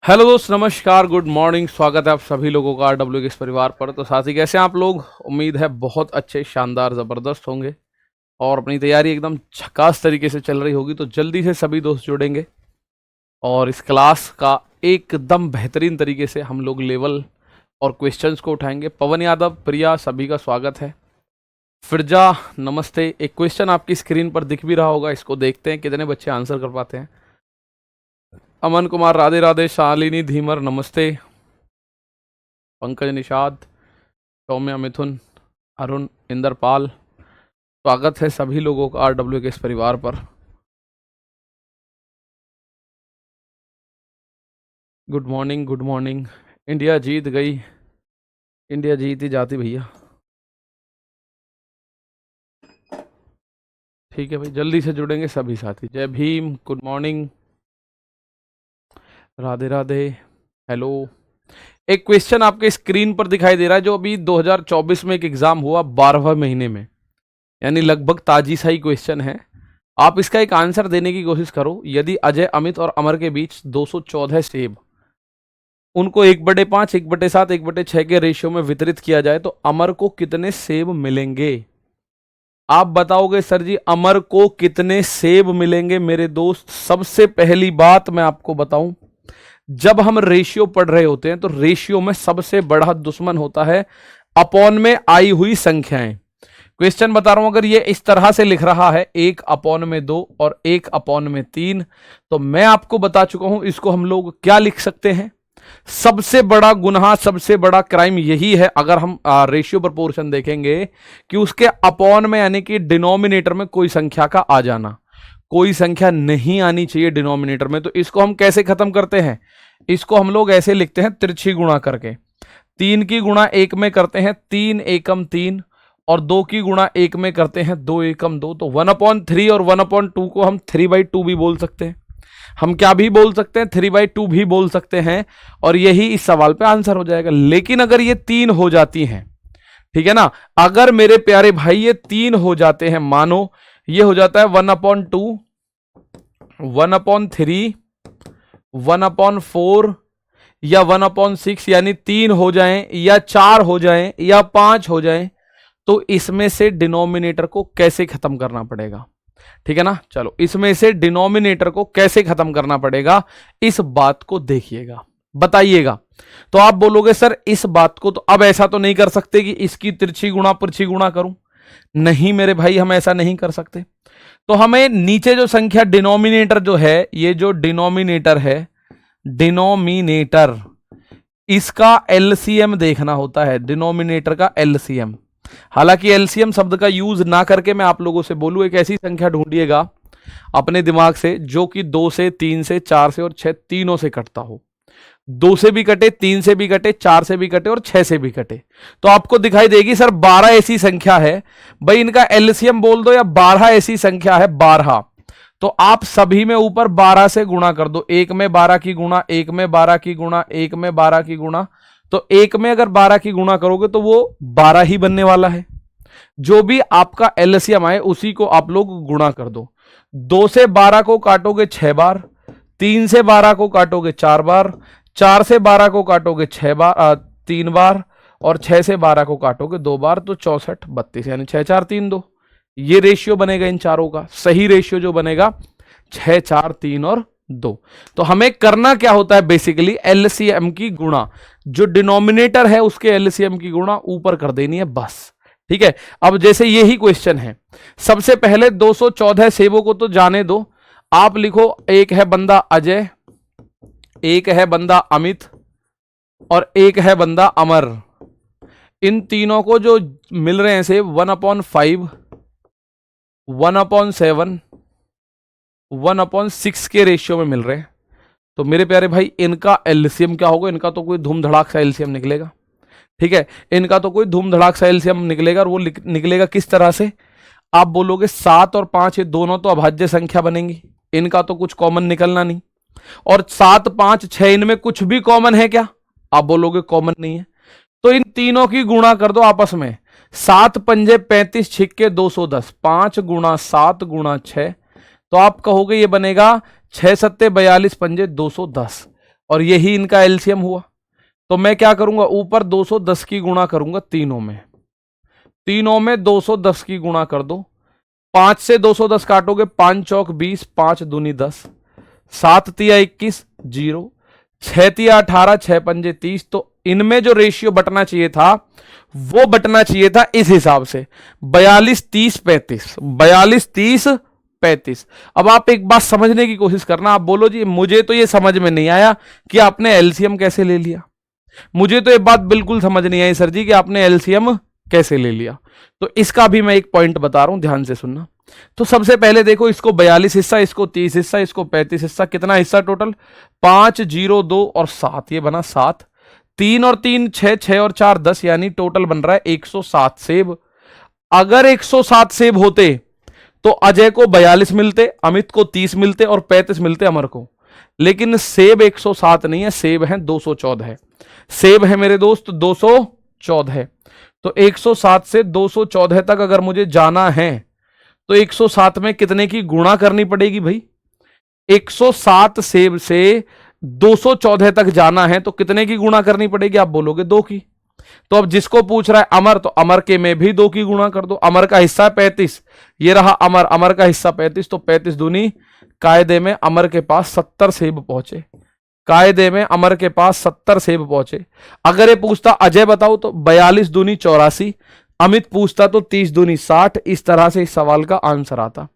Hello दोस्त, नमस्कार, good morning. स्वागत है आप सभी लोगों का आरडब्ल्यू के इस परिवार पर। तो साथी, कैसे हैं आप लोग? उम्मीद है बहुत अच्छे, शानदार, ज़बरदस्त होंगे और अपनी तैयारी एकदम झकास तरीके से चल रही होगी। तो जल्दी से सभी दोस्त जुड़ेंगे और इस क्लास का एकदम बेहतरीन तरीके से हम लोग लेवल और क्वेश्चंस को उठाएंगे। पवन यादव, प्रिया, सभी का स्वागत है। फिरजा, नमस्ते। एक क्वेश्चन आपकी स्क्रीन पर दिख भी रहा होगा, इसको देखते हैं कितने बच्चे आंसर कर पाते हैं। अमन कुमार, राधे राधे। शालिनी धीमर, नमस्ते। पंकज निषाद, सौम्या, मिथुन, अरुण, इंदरपाल, स्वागत है सभी लोगों का आरडब्ल्यू के इस परिवार पर। Good morning, good morning. India जीत गई, इंडिया जीत ही जाती भैया। ठीक है भाई, जल्दी से जुड़ेंगे सभी साथी। जय Bhim, good morning, Radhe Radhe, hello. एक क्वेश्चन आपके स्क्रीन पर दिखाई दे रहा है जो अभी 2024 में एक एग्जाम हुआ 12वें महीने में, यानी लगभग ताजी सा ही क्वेश्चन है। आप इसका एक आंसर देने की कोशिश करो। यदि अजय, अमित और अमर के बीच 214 सेब उनको 1/5, 1/7, 1/6 के रेशियो में वितरित किया जाए तो अमर को कितने सेब मिलेंगे? आप बताओगे सर जी अमर को कितने सेब मिलेंगे? मेरे दोस्त, सबसे पहली बात मैं आपको बताऊं, जब हम रेशियो पढ़ रहे होते हैं तो रेशियो में सबसे बड़ा दुश्मन होता है अपॉन में आई हुई संख्याएं। क्वेश्चन बता रहा हूं, अगर ये इस तरह से लिख रहा है 1/2 और 1/3, तो मैं आपको बता चुका हूं इसको हम लोग क्या लिख सकते हैं। सबसे बड़ा गुनाह, सबसे बड़ा क्राइम यही है, अगर हम रेशियो प्रोपोर्शन देखेंगे, कि उसके अपॉन में यानी कि डिनोमिनेटर में कोई संख्या का आ जाना। कोई संख्या नहीं आनी चाहिए डिनोमिनेटर में। तो इसको हम कैसे खत्म करते हैं? इसको हम लोग ऐसे लिखते हैं, तिरछी गुणा करके। 3 की गुणा 1 में करते हैं 3 एकम 3, और 2 की गुणा 1 में करते हैं 2 एकम 2। तो 1/3 और 1/2 को हम 3/2 भी बोल सकते हैं। हम क्या भी बोल सकते हैं? 3/2 भी बोल सकते हैं, और यही इस सवाल पे आंसर हो जाएगा। लेकिन अगर ये 3 हो जाती हैं, ठीक है ना, अगर मेरे प्यारे भाई ये 3 हो जाते हैं, मानो ये हो जाता है 1/2, 1/3, 1/4 या 1/6, यानी 3 हो जाएं या 4 हो जाएं या 5 हो जाएं, तो इसमें से डिनोमिनेटर को कैसे खत्म करना पड़ेगा? ठीक है ना, चलो इसमें से डिनोमिनेटर को कैसे खत्म करना पड़ेगा, इस बात को देखिएगा, बताइएगा। तो आप बोलोगे सर इस बात को तो अब ऐसा तो नहीं कर सकते कि इसकी तिरछी गुणा तिरछी गुणा करूं। नहीं मेरे भाई, हम ऐसा नहीं कर सकते। तो हमें नीचे जो संख्या डिनोमिनेटर जो है, ये जो डिनोमिनेटर है, डिनोमिनेटर, इसका एलसीएम देखना होता है। डिनोमिनेटर का एलसीएम। हालांकि एलसीएम शब्द का यूज ना करके मैं आप लोगों से बोलूं, एक ऐसी संख्या ढूंढिएगा अपने दिमाग से जो कि 2 से, 3 से, 4 से और 6 तीनों से कटता हो। 2 से भी कटे, 3 से भी कटे, 4 से भी कटे और 6 से भी कटे, तो आपको दिखाई देगी सर 12 ऐसी संख्या है। भाई इनका एलसीएम बोल दो, या 12 ऐसी संख्या है 12, तो आप सभी में ऊपर 12 से गुणा कर दो। एक में 12 की गुणा, एक में 12 की गुणा, एक में 12 की गुणा, तो एक में अगर 12 की गुणा करोगे तो वो 12 ही बनने वाला है। जो भी आपका एलसीएम आए उसी को आप लोग गुणा कर दो। 2 से 12 को काटोगे 6 बार, 3 से 12 को काटोगे 4 बार, 4 से 12 को काटोगे 3 बार, और 6 से 12 को काटोगे 2 बार, तो 64, 32, यानी 6, 4, 3, 2। ये रेशियो बनेगा इन चारों का। सही रेशियो जो बनेगा 6, 4, 3 और 2। तो हमें करना क्या होता है? बेसिकली एलसीएम की गुणा, जो डिनोमिनेटर है उसके एलसीएम की गुणा ऊपर कर देनी है, बस। ठीक है, अब जैसे यही क्वेश्चन है, सबसे पहले 214 सेबों को तो जाने दो। आप लिखो, एक है बंदा अजय, एक है बंदा अमित और एक है बंदा अमर। इन तीनों को जो मिल रहे हैं सेब 1/5, 1/7, 1/6 के रेशियो में मिल रहे हैं। तो मेरे प्यारे भाई इनका एलसीएम क्या होगा? इनका तो कोई धूम धड़ाक सा एलसीएम निकलेगा। ठीक है, इनका तो कोई धूम धड़ाक सा एलसीएम निकलेगा, और वो निकलेगा किस तरह से? आप बोलोगे 7 और 5 ये दोनों तो अभाज्य संख्या बनेंगी, इनका तो कुछ कॉमन निकलना नहीं। और 7, 5, 6 इनमें कुछ भी कॉमन है क्या? आप बोलोगे कॉमन नहीं है। तो इन तीनों की गुणा कर दो आपस में। 7 पंजे 35, छिक्के 210, 5 गुणा 7 गुणा 6, तो आप कहोगे ये बनेगा 6 सत्ते 42 पंजे 210। और यही इनका एलसीएम हुआ। तो मैं क्या करूंगा, ऊपर 210 की गुणा करूंगा तीनों में, तीनों में 210 की गुणा कर दो। 5 से 210 काटोगे, 5 चौक 20, 5 दूनी 10, 7 तिया 21, 0, 6 तिया 18, 6 पंजे 30। तो इनमें जो रेशियो बटना चाहिए था वो बटना चाहिए था इस हिसाब से 42 30 35, 42 30 35। अब आप एक बात समझने की कोशिश करना, आप बोलो जी मुझे तो ये समझ में नहीं आया कि आपने एलसीएम कैसे ले लिया। मुझे तो ये बात बिल्कुल समझ नहीं आई सर जी कि आपने एलसीएम कैसे ले लिया। तो इसका भी मैं एक पॉइंट बता रहा हूं, ध्यान से सुनना। तो सबसे पहले देखो, इसको 42 हिस्सा, इसको 30 हिस्सा, इसको 35 हिस्सा, कितना हिस्सा टोटल 5 0 2 और 7, ये बना 7। 3 और 3 6, 6 और 4 10, यानी टोटल बन रहा है 107 सेब। अगर 107 सेब होते तो अजय को 42 मिलते, अमित को 30 मिलते और 35 मिलते अमर को। लेकिन सेब 107 नहीं है, सेब है 214 है। सेब है मेरे दोस्त 214 है। तो 107 से 214 तक अगर मुझे जाना है तो 107 में कितने की गुणा करनी पड़ेगी भाई? 107 सेब से 214 तक जाना है तो कितने की गुणा करनी पड़ेगी? आप बोलोगे 2 की। तो अब जिसको पूछ रहा है अमर, तो अमर के में भी 2 की गुणा कर दो। अमर का हिस्सा 35, ये रहा अमर, अमर का हिस्सा 35, तो 35 दूनी, कायदे में अमर के पास 70 सेब पहुंचे। कायदे में अमर के पास 70 सेब पहुंचे। अगर ये पूछता अजय बताओ, तो 42 दूनी 84। अमित पूछता तो 30 दूनी 60। इस तरह से इस सवाल का आंसर आता,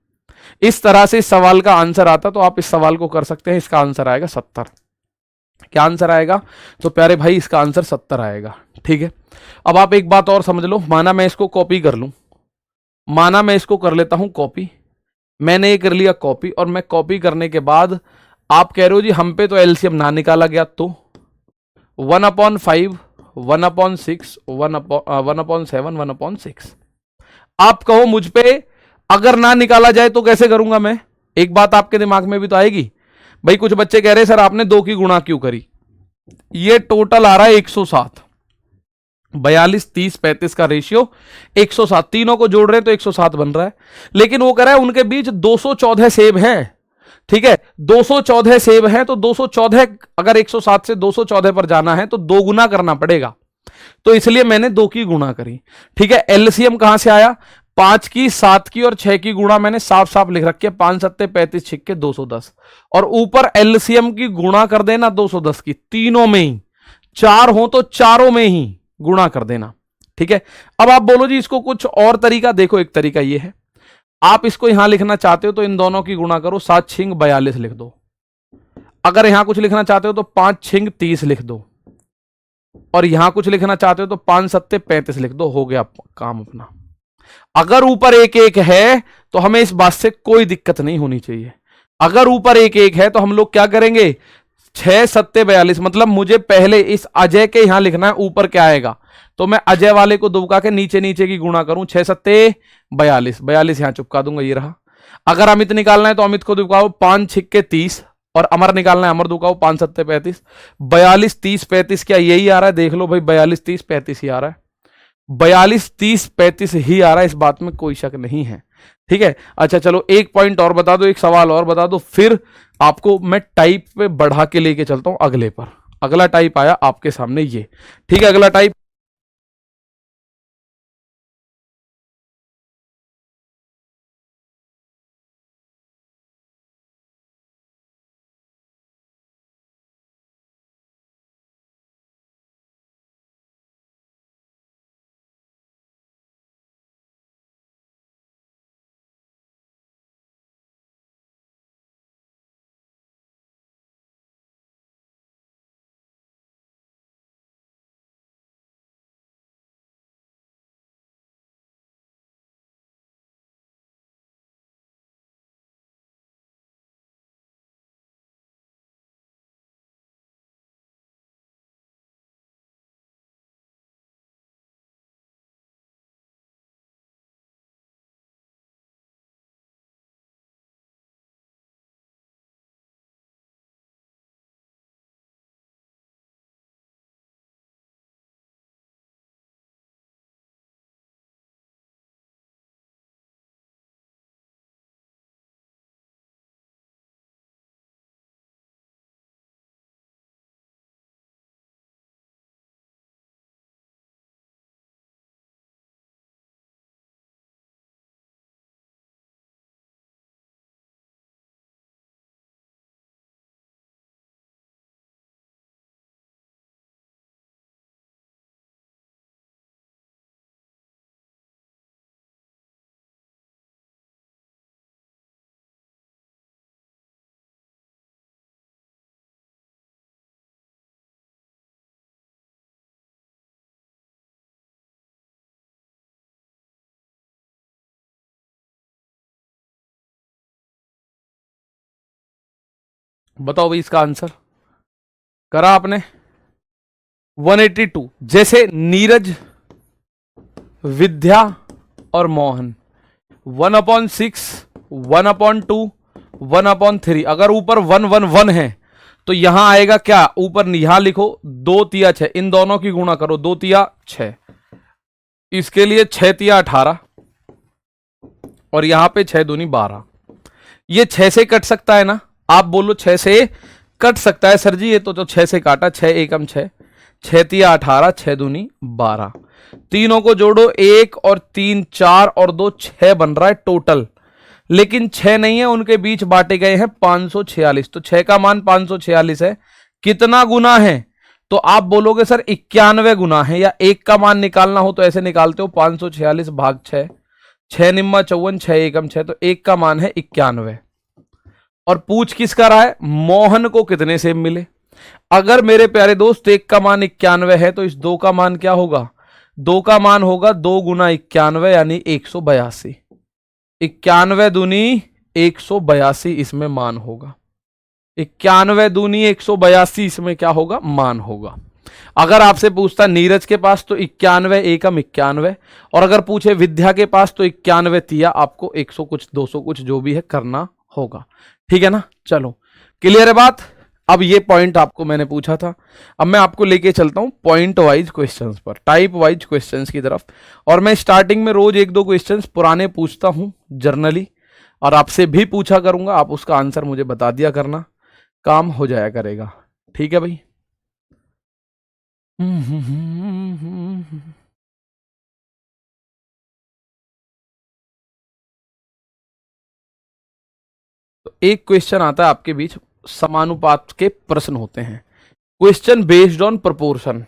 इस तरह से इस सवाल का आंसर आता। तो आप इस सवाल को कर सकते हैं, इसका आंसर आएगा 70। क्या आंसर आएगा? तो प्यारे भाई इसका आंसर 70 आएगा। ठीक है, अब आप एक बात और समझ लो। माना मैं इसको कॉपी कर लूं, माना मैं इसको कर लेता हूं कॉपी। मैंने ये कर लिया कॉपी, और मैं कॉपी करने के बाद आप कह रहे हो जी हम पे तो एलसीएम ना निकाला गया, तो 1/5, 1/6, 1/7, 1/6। आप कहो मुझ पे अगर ना निकाला जाए तो कैसे करूंगा मैं? एक बात आपके दिमाग में भी तो आएगी भाई। कुछ बच्चे कह रहे सर आपने 2 की गुणा क्यों करी? ये टोटल आ रहा है 107। 42 30 35 का रेशियो 107, तीनों को जोड़ रहे हैं तो 107 बन रहा है। लेकिन वो कह रहा है उनके बीच 214 सेब हैं। ठीक है, 214 सेब हैं, तो 214 अगर 107 से 214 पर जाना है तो 2 गुना करना पड़ेगा। तो इसलिए मैंने 2 की गुणा करी। ठीक है, एलसीएम कहां से आया? 5 की, 7 की और 6 की गुणा मैंने साफ साफ लिख रखी है, 5 सत्ते 35 छिक्के 210। और ऊपर एलसीएम की गुणा कर देना 210 की, तीनों में ही। 4 हो तो चारों में ही गुणा कर देना। ठीक है, अब आप बोलो जी इसको कुछ और तरीका देखो। एक तरीका ये है, आप इसको यहां लिखना चाहते हो तो इन दोनों की गुणा करो, 7 छिंग 42 लिख दो। अगर यहां कुछ लिखना चाहते हो तो 5 छिंग 30 लिख दो। और यहां कुछ लिखना चाहते हो तो 5 सत्ते 35 लिख दो। हो गया काम अपना। अगर ऊपर एक एक है तो हमें इस बात से कोई दिक्कत नहीं होनी चाहिए। अगर ऊपर एक एक है तो हम लोग क्या करेंगे, 6 सत्ते 42, मतलब मुझे पहले इस अजय के यहां लिखना है ऊपर क्या आएगा। तो मैं अजय वाले को दुबका के नीचे नीचे की गुणा करूं, 6 सत्ते 42, 42 यहां चुपका दूंगा, ये रहा। अगर अमित निकालना है तो अमित को दुबकाओ, 5 छिक्के 30। और अमर निकालना है, अमर दुबकाओ, 5 सत्ते 35। 42 30 35 क्या यही आ रहा है? देख लो भाई, 42 30 35 ही आ रहा है। 42 30 35 ही आ रहा है, इस बात में कोई शक नहीं है। ठीक है, अच्छा चलो एक पॉइंट और बता दो, एक सवाल और बता दो, फिर आपको मैं टाइप पे बढ़ा के लेके चलता हूं अगले पर। अगला टाइप आया आपके सामने ये। ठीक है, अगला टाइप बताओ भाई इसका आंसर करा आपने 182। जैसे नीरज, विद्या और मोहन 1/6, 1/2, 1/3। अगर ऊपर 1 है तो यहां आएगा क्या, ऊपर यहां लिखो 2 तिया 6, इन दोनों की गुणा करो 2 तिया 6, इसके लिए 6 तिया 18 और यहां पे 6 दूनी 12। ये 6 से कट सकता है ना, आप बोलो 6 से कट सकता है सर जी, ये तो 6 से काटा, 6 एकम 6, 6 तिया 18, 6 दूनी 12। तीनों को जोड़ो, 1 और 3 4 और 2 6 बन रहा है टोटल, लेकिन 6 नहीं है, उनके बीच बांटे गए हैं 546। तो 6 का मान 546 है। कितना गुना है, तो आप बोलोगे सर 91 गुना है, या 1 का मान निकालना हो तो ऐसे निकालते हो 546 भाग 6, 6 निम्मा 54, 6 एकम 6, तो 1 का मान है 91। और पूछ किसका रहा है, मोहन को कितने सेब मिले। अगर मेरे प्यारे दोस्त 1 का मान 91 है तो इस 2 का मान क्या होगा, 2 का मान होगा 2 गुना 91 यानी 182। 91 दूनी 182 इसमें मान होगा, 91 दूनी 182 इसमें क्या होगा, मान होगा। अगर आपसे पूछता नीरज के पास तो 91 एकम 91, और अगर पूछे विद्या के पास तो 91 तिया, आपको 100 कुछ 200 कुछ जो भी है करना होगा। ठीक है ना, चलो क्लियर है बात। अब ये पॉइंट आपको मैंने पूछा था, अब मैं आपको लेके चलता हूं पॉइंट वाइज क्वेश्चंस पर, टाइप वाइज क्वेश्चंस की तरफ। और मैं स्टार्टिंग में रोज 1-2 क्वेश्चंस पुराने पूछता हूं जर्नली, और आपसे भी पूछा करूंगा, आप उसका आंसर मुझे बता दिया करना, काम हो जाया करेगा। ठीक है भाई। तो एक क्वेश्चन आता है आपके बीच, समानुपात के प्रश्न होते हैं, क्वेश्चन बेस्ड ऑन प्रोपोर्शन।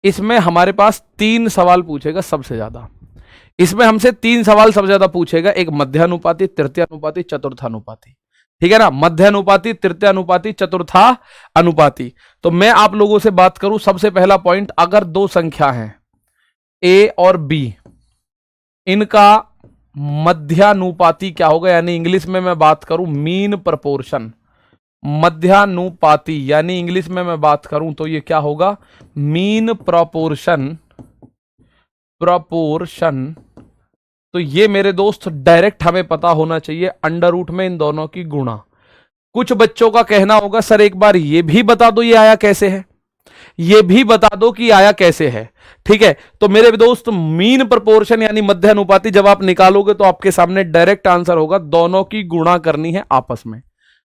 इसमें हमारे पास 3 सवाल पूछेगा सबसे ज्यादा, इसमें हमसे 3 सवाल सबसे ज्यादा पूछेगा, एक मध्यानुपाती, तृतीयानुपाती, चतुर्थानुपाती। ठीक है ना, मध्यानुपाती, तृतीयानुपाती, चतुर्थानुपाती। तो मैं आप लोगों से बात करूं, सबसे पहला पॉइंट, अगर 2 संख्या हैं ए और बी, इनका मध्यानुपाती क्या होगा, यानी इंग्लिश में मैं बात करूं मीन प्रपोर्शन, मध्यानुपाती यानी इंग्लिश में मैं बात करूं तो ये क्या होगा, मीन प्रोपोर्शन। तो ये मेरे दोस्त डायरेक्ट हमें पता होना चाहिए, अंडर रूट में इन दोनों की गुणा। कुछ बच्चों का कहना होगा सर एक बार ये भी बता दो ये आया कैसे है, ये भी बता दो कि आया कैसे है। ठीक है, तो मेरे दोस्त मीन प्रोपोर्शन यानी मध्यानुपाती जब आप निकालोगे तो आपके सामने डायरेक्ट आंसर होगा, दोनों की गुणा करनी है आपस में,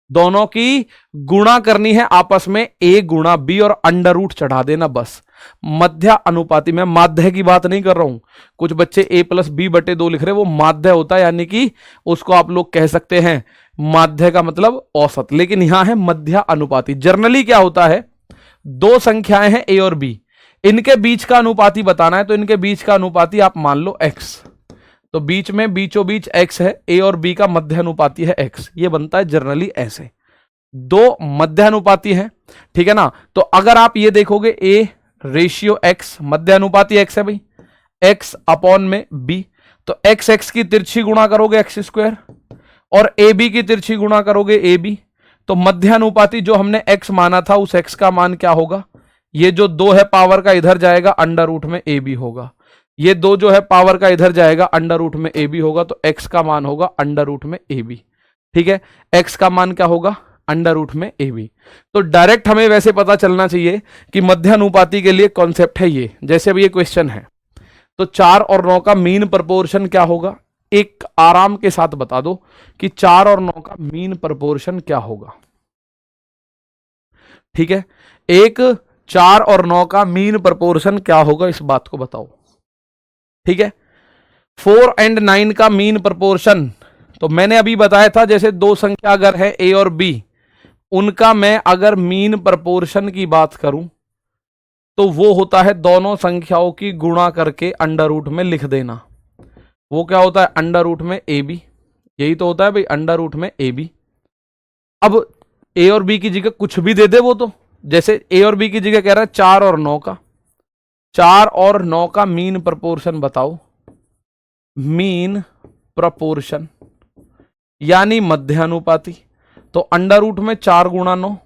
दोनों की गुणा करनी है आपस में, ए गुणा बी और अंडर रूट चढ़ा देना बस। मध्य अनुपाती, मैं माध्य की बात नहीं कर रहा हूं, कुछ बच्चे a+b/2 लिख रहे, वो माध्य होता है, यानी कि उसको आप लोग कह सकते हैं माध्य का मतलब औसत, लेकिन यहां है मध्य अनुपाती। जर्नली क्या होता है, 2 संख्याएं हैं a और b, इनके बीच का अनुपाती बताना है, तो इनके बीच का अनुपाती आप मान लो x, तो बीच में बीचों बीच x है, a और b का मध्य अनुपाती है x, ये बनता है जर्नली ऐसे, 2 मध्य अनुपाती है। ठीक है ना, तो अगर आप ये देखोगे a रेशियो x, मध्य अनुपाती x है भाई, x अपॉन में b, तो x की तिरछी गुणा करोगे x², और ab की तिरछी गुणा करोगे ab, तो मध्य अनुपाती जो हमने x माना था उस x का मान क्या होगा, ये जो 2 है पावर का इधर जाएगा, अंडर रूट में ab होगा, ये 2 जो है पावर का इधर जाएगा, अंडर रूट में ab होगा, तो x का मान होगा अंडर रूट में ab। ठीक है, x का मान क्या होगा, अंडर रूट में ab। तो डायरेक्ट हमें वैसे पता चलना चाहिए कि मध्यानुपाती के लिए कॉन्सेप्ट है ये, जैसे अब ये क्वेश्चन है, तो 4 और 9 का मीन प्रोपोर्शन क्या होगा, एक आराम के साथ बता दो कि 4 और 9 का मीन प्रोपोर्शन क्या होगा। ठीक है, एक 4 और 9 का मीन प्रोपोर्शन क्या होगा, इस बात को बताओ। ठीक है, 4 और 9 का मीन प्रोपोर्शन, तो मैंने अभी बताया था, जैसे 2 संख्या अगर है a और b, उनका मैं अगर मीन प्रोपोर्शन की बात करूं तो वो होता है दोनों संख्याओं की गुणा करके अंडर रूट में लिख देना, वो क्या होता है अंडर रूट में ab, यही तो होता है भाई अंडर रूट में ab। अब a और b की जगह कुछ भी दे दे वो, तो जैसे a और b की जगह कह रहा है 4 और 9 का, 4 और 9 का मीन प्रोपोर्शन बताओ, मीन प्रोपोर्शन यानी मध्यानुपाती, तो अंडर रूट में 4 गुणा 9,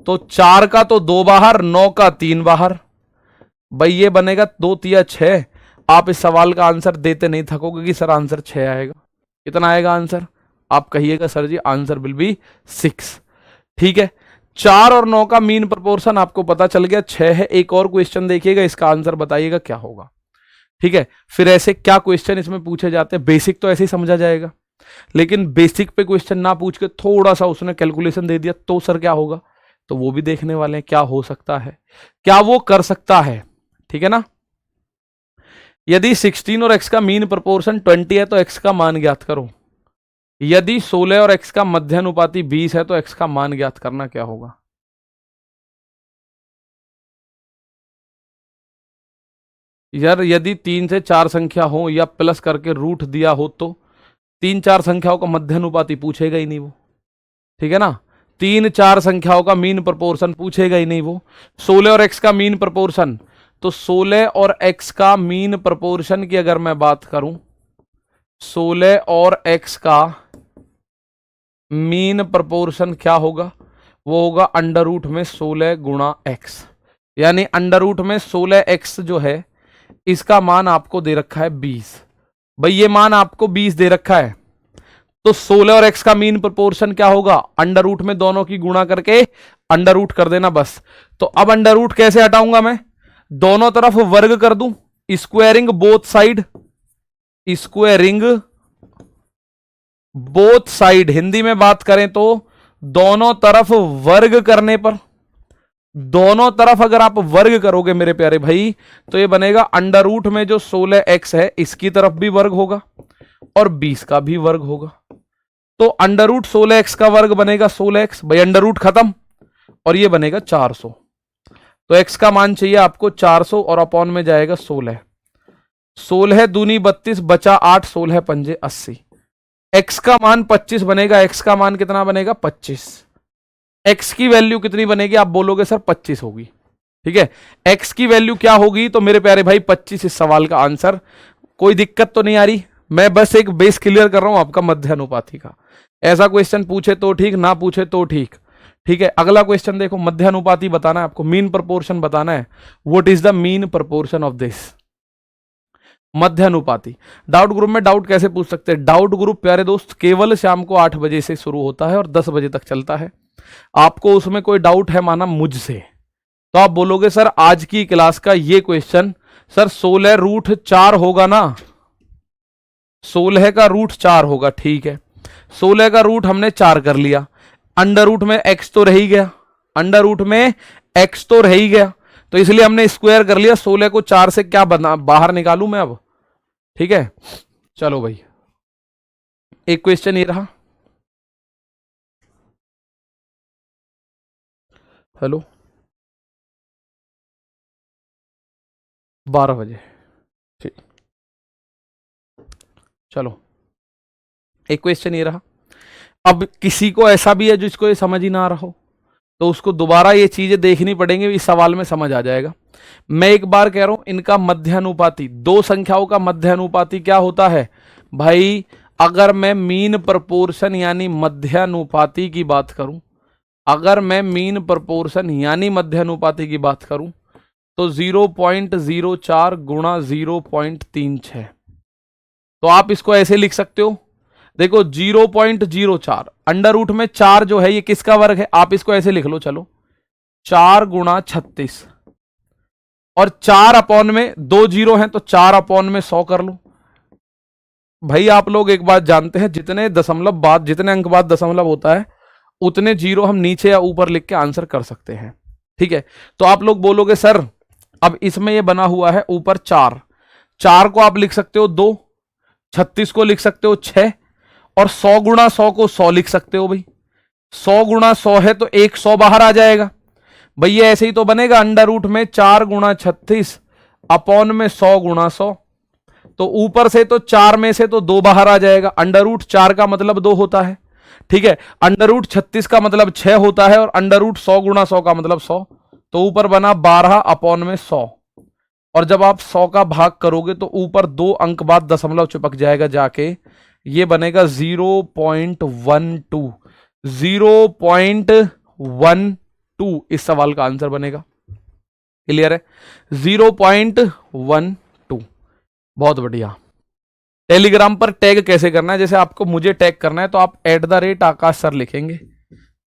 तो 4 का तो 2 बाहर, 9 का 3 बाहर, भाई ये बनेगा 2 तिया 6। आप इस सवाल का आंसर देते नहीं थकोगे कि सर आंसर 6 आएगा। कितना आएगा आंसर? आप कहिएगा sir ji answer will be 6। ठीक है, 4 और 9 का मीन प्रोपोर्शन आपको पता चल गया, 6 है। एक और क्वेश्चन देखिएगा, इसका आंसर बताइएगा क्या होगा। ठीक है, फिर ऐसे क्या क्वेश्चन इसमें पूछे जाते हैं, बेसिक तो ऐसे ही समझा जाएगा, लेकिन बेसिक पे क्वेश्चन ना पूछ के थोड़ा सा उसने कैलकुलेशन दे दिया तो सर क्या होगा, तो वो भी देखने वाले हैं क्या हो सकता है, क्या वो कर सकता है। ठीक है ना। यदि 16 और x का मीन प्रोपोर्शन 20 है तो x का मान ज्ञात करो। यदि 16 और x का मध्यानुपाती 20 है तो x का मान ज्ञात करना क्या होगा। यार यदि 3 से 4 संख्या हो या प्लस करके रूट दिया हो तो 3-4 संख्याओं का मध्यानुपाती पूछेगा ही नहीं वो। ठीक है ना, 3-4 संख्याओं का मीन प्रोपोर्शन पूछेगा ही नहीं वो। 16 और x का मीन प्रोपोर्शन, तो 16 और x का मीन प्रोपोर्शन की अगर मैं बात करूं, 16 और x का मीन प्रोपोर्शन क्या होगा, वो होगा अंडर रूट में 16 गुणा x, यानी अंडर रूट में 16x जो है इसका मान आपको दे रखा है 20। भाई ये मान आपको 20 दे रखा है, तो 16 और x का मीन प्रोपोर्शन क्या होगा, अंडर रूट में दोनों की गुणा करके अंडर रूट कर देना बस। तो अब अंडर रूट कैसे हटाऊंगा मैं, दोनों तरफ वर्ग कर दूं, squaring both side, squaring both side, Hindi में बात करें तो दोनों तरफ वर्ग करने पर, दोनों तरफ अगर आप वर्ग करोगे मेरे प्यारे भाई, तो ये बनेगा अंडर रूट में जो 16x है इसकी तरफ भी वर्ग होगा और 20 का भी वर्ग होगा, तो अंडर रूट 16x का वर्ग बनेगा 16x, भाई अंडर रूट खत्म, और ये बनेगा 400। तो x का मान चाहिए आपको 400 और अपॉन में जाएगा 16, 16 दूनी 32 बचा 8, 16 पंजे 80। x का मान 25 बनेगा, x का मान कितना बनेगा 25। x की वैल्यू कितनी बनेगी, आप बोलोगे सर 25 होगी। ठीक है, x की वैल्यू क्या होगी, तो मेरे प्यारे भाई 25 इस सवाल का आंसर। कोई दिक्कत तो नहीं आ रही, मैं बस एक बेस क्लियर कर रहा हूं आपका मध्यानुपाती का। ऐसा क्वेश्चन पूछे तो ठीक, ना पूछे तो ठीक। ठीक है, अगला क्वेश्चन देखो, मध्यानुपाती बताना है आपको, मीन प्रोपोर्शन बताना है। What is the mean proportion of this, मध्यानुपाती। डाउट ग्रुप में डाउट कैसे पूछ सकते हैं, डाउट ग्रुप प्यारे दोस्त केवल शाम को 8 बजे से शुरू होता है और 10 बजे तक चलता है। आपको उसमें कोई डाउट है माना मुझसे, तो आप बोलोगे सर आज की क्लास का ये क्वेश्चन सर 16 रूट 4 होगा ना, 16 का रूट 4 होगा। ठीक है, 16 का रूट हमने 4 कर लिया, अंडर रूट में x तो रह ही गया, अंडर रूट में x तो रह ही गया, तो इसलिए हमने स्क्वायर कर लिया। 16 को 4 से क्या बना बाहर निकालूं मैं अब। ठीक है, चलो भाई एक क्वेश्चन ये रहा। हेलो 12 बजे, ठीक, चलो एक क्वेश्चन ये रहा। अब किसी को ऐसा भी है जिसको ये समझ ही ना आ रहा हो, तो उसको दोबारा ये चीजें देखनी पड़ेंगी, इस सवाल में समझ आ जाएगा। मैं एक बार कह रहा हूं, इनका मध्यानुपाती, दो संख्याओं का मध्यानुपाती क्या होता है भाई, अगर मैं मीन प्रोपोर्शन यानी मध्यानुपाती की बात करूं, अगर मैं मीन प्रोपोर्शन यानी मध्यानुपाती की बात करूं तो 0.04 गुणा 0.36। तो आप इसको ऐसे लिख सकते हो, देखो 0.04 अंडर रूट में 4 जो है ये किसका वर्ग है, आप इसको ऐसे लिख लो, चलो 4 गुणा 36, और 4 अपॉन में 2 जीरो हैं तो 4 अपॉन में 100 कर लो। भाई आप लोग एक बात जानते हैं, जितने दशमलव बाद, जितने अंक बाद दशमलव होता है उतने जीरो हम नीचे या ऊपर लिख के आंसर कर सकते हैं। ठीक है, तो आप लोग बोलोगे सर अब इसमें ये बना हुआ है ऊपर 4, 4 को आप लिख सकते हो 2, 36 को लिख सकते हो 6, और 100 गुणा 100 को 100 लिख सकते हो। भाई 100 गुणा 100 है तो 100 बाहर आ जाएगा। भैया ऐसे ही तो बनेगा, अंडर रूट में 4 गुणा 36 अपॉन में 100 गुणा 100, तो ऊपर से तो 4 में से तो 2 बाहर आ जाएगा। अंडर रूट 4 का मतलब 2 होता है। ठीक है, अंडर रूट 36 का मतलब 6 होता है, और अंडर रूट 100 गुणा 100 का मतलब 100, तो ऊपर बना 12 अपॉन में 100, और जब आप 100 का भाग करोगे तो ऊपर 2 अंक बाद दशमलव चिपक जाएगा जाके, ये बनेगा 0.12। 0.12 इस सवाल का आंसर बनेगा। क्लियर है? 0.12। बहुत बढ़िया। टेलीग्राम पर टैग कैसे करना है? जैसे आपको मुझे टैग करना है तो आप @आकाश सर लिखेंगे,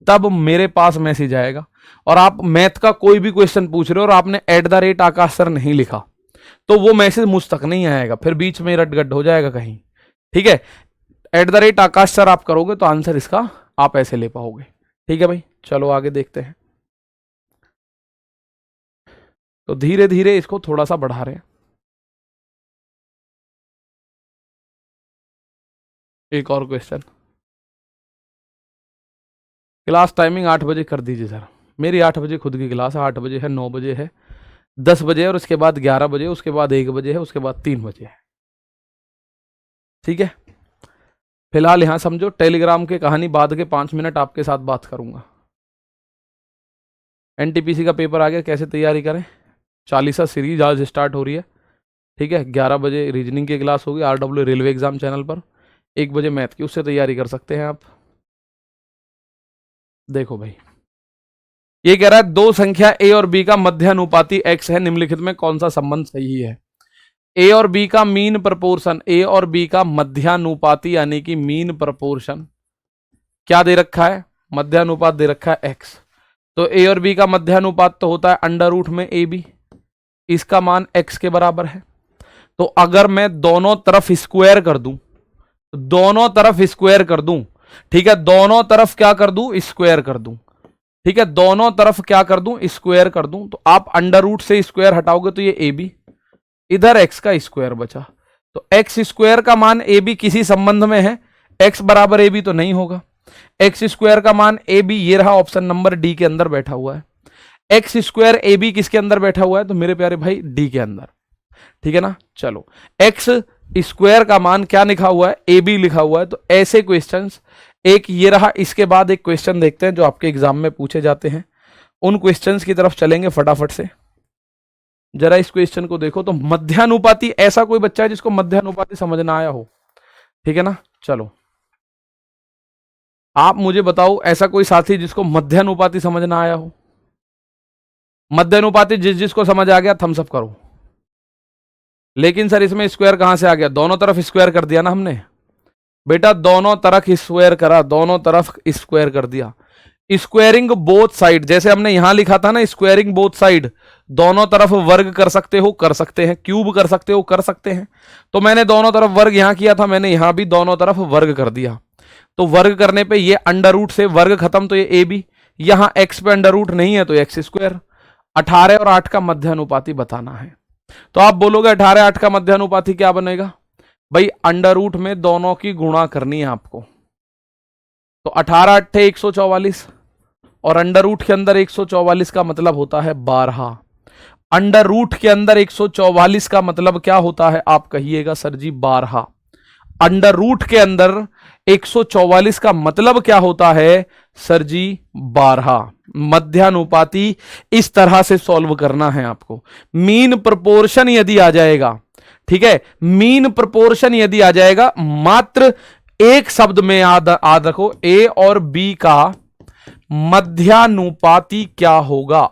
तब मेरे पास मैसेज आएगा। और आप मैथ का कोई भी क्वेश्चन पूछ रहे हो और आपने @आकाश सर नहीं लिखा तो वो मैसेज मुझ तक नहीं आएगा, फिर बीच में रटगट हो जाएगा कहीं। ठीक है? @आकाश सर आप करोगे तो आंसर इसका आप ऐसे ले पाओगे। ठीक है भाई, चलो आगे देखते हैं। तो धीरे धीरे इसको थोड़ा सा बढ़ा रहे हैं। एक और क्वेश्चन। क्लास टाइमिंग 8 बजे कर दीजिए सर। मेरी 8 बजे खुद की क्लास है, 8 बजे है, 9 बजे है, 10 बजे है, और उसके बाद 11 बजे, उसके बाद 1 बजे है, उसके बाद 3 बजे है। ठीक है? फिलहाल यहां समझो, टेलीग्राम की कहानी बाद के 5 मिनट आपके साथ बात करूंगा। एनटीपीसी का पेपर आ गया, कैसे तैयारी करें? 40 सीरीज आज स्टार्ट हो रही है। ठीक है? 11 बजे रीजनिंग की क्लास होगी RW रेलवे एग्जाम चैनल पर, 1 बजे मैथ की, उससे तैयारी कर सकते हैं आप। देखो भाई, ये कह रहा है दो संख्या ए और बी का मध्यानुपाती x है, निम्नलिखित में कौन सा संबंध सही है? ए और बी का मीन प्रपोर्शन, ए और बी का मध्यानुपाती यानी कि मीन प्रपोर्शन क्या दे रखा है? मध्यानुपात दे रखा है x। तो ए और बी का मध्यानुपात तो होता है अंडर रूट में ए बी, इसका मान x के बराबर है। तो अगर मैं दोनों तरफ स्क्वायर कर दूं, दोनों तरफ स्क्वायर कर दूं, ठीक है, दोनों तरफ क्या कर दूं? स्क्वायर कर दूं। ठीक है, दोनों तरफ क्या कर दूं? स्क्वायर कर दूं। तो आप अंडर रूट से स्क्वायर हटाओगे तो ये ए बी, इधर एक्स का स्क्वायर बचा। तो एक्स स्क्वायर का मान ए बी किसी संबंध में है? एक्स बराबर ए बी तो नहीं होगा। एक्स स्क्वायर का मान ए बी, ये रहा ऑप्शन नंबर डी के अंदर बैठा हुआ है। एक्स स्क्वायर ए बी किसके अंदर बैठा हुआ है? तो मेरे प्यारे भाई डी के अंदर। ठीक है ना? चलो, एक्स स्क्वायर का मान क्या लिखा हुआ है? ए बी लिखा हुआ है। तो ऐसे क्वेश्चंस, एक ये रहा, इसके बाद एक क्वेश्चन देखते हैं जो आपके एग्जाम में पूछे जाते हैं, उन क्वेश्चंस की तरफ चलेंगे फटाफट से। जरा इस क्वेश्चन को देखो। तो मध्यानुपाती, ऐसा कोई बच्चा है जिसको मध्यानुपाती समझ ना आया हो? ठीक है ना? चलो, आप मुझे बताओ, ऐसा कोई साथी जिसको मध्यानुपाती समझ ना आया हो? मध्यानुपाती जिसको समझ आ गया थम्स अप करो। लेकिन सर इसमें स्क्वायर कहां से आ गया? दोनों तरफ स्क्वायर कर दिया ना हमने बेटा, दोनों तरफ स्क्वायर करा, दोनों तरफ स्क्वायर कर दिया। स्क्वायरिंग बोथ साइड, जैसे हमने यहां लिखा था ना, स्क्वायरिंग बोथ साइड, दोनों तरफ वर्ग कर सकते हो, कर सकते हैं, क्यूब कर सकते हो, कर सकते हैं। तो मैंने दोनों तरफ वर्ग यहां किया था, मैंने यहां भी दोनों तरफ वर्ग कर दिया। तो वर्ग करने पे ये अंडर रूट से वर्ग खत्म, तो ये ए बी, यहां एक्स पे अंडर रूट नहीं है तो एक्स स्क्वायर। 18 और 8 का मध्यानुपाती बताना है। तो आप बोलोगे 18 8 का मध्यानुपाती क्या बनेगा? भाई अंडर रूट में दोनों की गुणा करनी है आपको। तो 18 अट्ठे 144, और अंडर रूट के अंदर 144 का मतलब होता है 12। अंडर रूट के अंदर 144 का मतलब क्या होता है? आप कहिएगा सर जी 12। अंडर रूट के अंदर 144 का मतलब क्या होता है? सर जी 12। मध्यानुपाती इस तरह से सॉल्व करना है आपको। मीन प्रोपोर्शन यदि आ जाएगा, ठीक है, मीन प्रोपोर्शन यदि आ जाएगा, मात्र एक शब्द में याद रखो, ए और बी का मध्यानुपाती क्या होगा।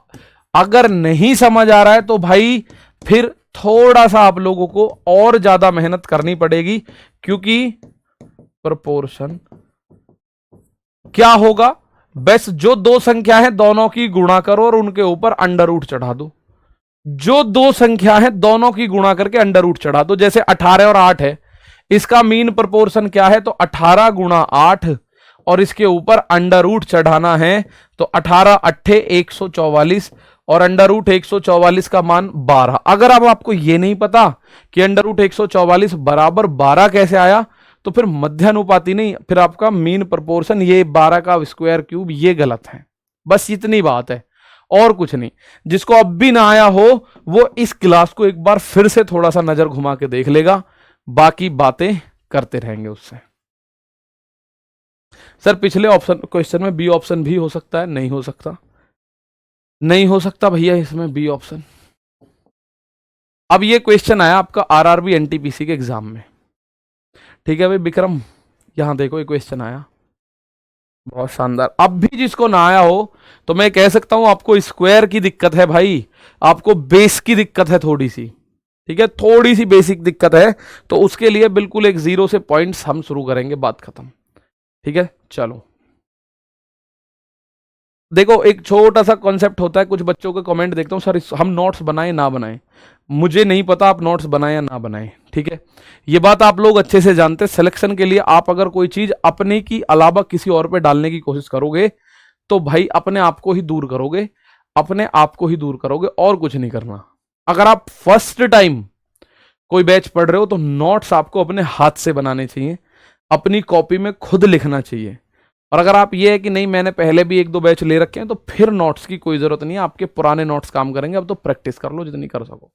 अगर नहीं समझ आ रहा है तो भाई फिर थोड़ा सा आप लोगों को और ज्यादा मेहनत करनी पड़ेगी, क्योंकि प्रोपोर्शन क्या होगा? बस जो दो संख्या है दोनों की गुणा करो और उनके ऊपर अंडर रूट चढ़ा दो। जो दो संख्या है दोनों की गुणा करके अंडर रूट चढ़ा दो। जैसे 18 और 8 है, इसका मीन प्रोपोर्शन क्या है? तो 18 गुणा 8, और इसके ऊपर अंडर रूट चढ़ाना है। तो 18 अट्ठे 144, और अंडर रूट 144 का मान 12। अगर अब आपको यह नहीं पता कि अंडर रूट 144 बराबर 12 कैसे आया, तो फिर मध्यानुपाती नहीं, फिर आपका मीन प्रोपोर्शन ये 12 का स्क्वायर क्यूब ये गलत है। बस इतनी बात है और कुछ नहीं। जिसको अब भी ना आया हो वो इस क्लास को एक बार फिर से थोड़ा सा नजर घुमा के देख लेगा, बाकी बातें करते रहेंगे उससे। सर पिछले ऑप्शन क्वेश्चन में बी ऑप्शन भी हो सकता है? नहीं हो सकता, नहीं हो सकता भैया इसमें बी ऑप्शन। अब ये क्वेश्चन आया आपका आरआरबी एनटीपीसी के एग्जाम में। ठीक है भाई विक्रम, यहां देखो ये क्वेश्चन आया, बहुत शानदार। अब भी जिसको ना आया हो तो मैं कह सकता हूं आपको स्क्वायर की दिक्कत है भाई, आपको बेस की दिक्कत है थोड़ी सी, ठीक है, थोड़ी सी बेसिक दिक्कत है। तो उसके लिए बिल्कुल एक जीरो से पॉइंट्स हम शुरू करेंगे, बात खत्म। ठीक है, चलो देखो एक छोटा सा कॉन्सेप्ट होता है, कुछ बच्चों के कमेंट देखता हूँ सर हम नोट्स बनाएं ना बनाएं, मुझे नहीं पता आप नोट्स बनाएं या ना बनाएं, ठीक है, ये बात आप लोग अच्छे से जानते हैं। सिलेक्शन के लिए आप अगर कोई चीज अपने की अलावा किसी और पे डालने की कोशिश करोगे तो भाई अपने आप को ही दूर करोगे, अपने आप को ही दूर करोगे, और कुछ नहीं करना। अगर आप फर्स्ट टाइम कोई बैच पढ़ रहे हो तो नोट्स आपको अपने हाथ से बनाने चाहिए, अपनी कॉपी में खुद लिखना चाहिए। और अगर आप ये है कि नहीं मैंने पहले भी एक दो बैच ले रखे हैं तो फिर नोट्स की कोई जरूरत नहीं है, आपके पुराने नोट्स काम करेंगे, अब तो प्रैक्टिस कर लो जितनी कर सको।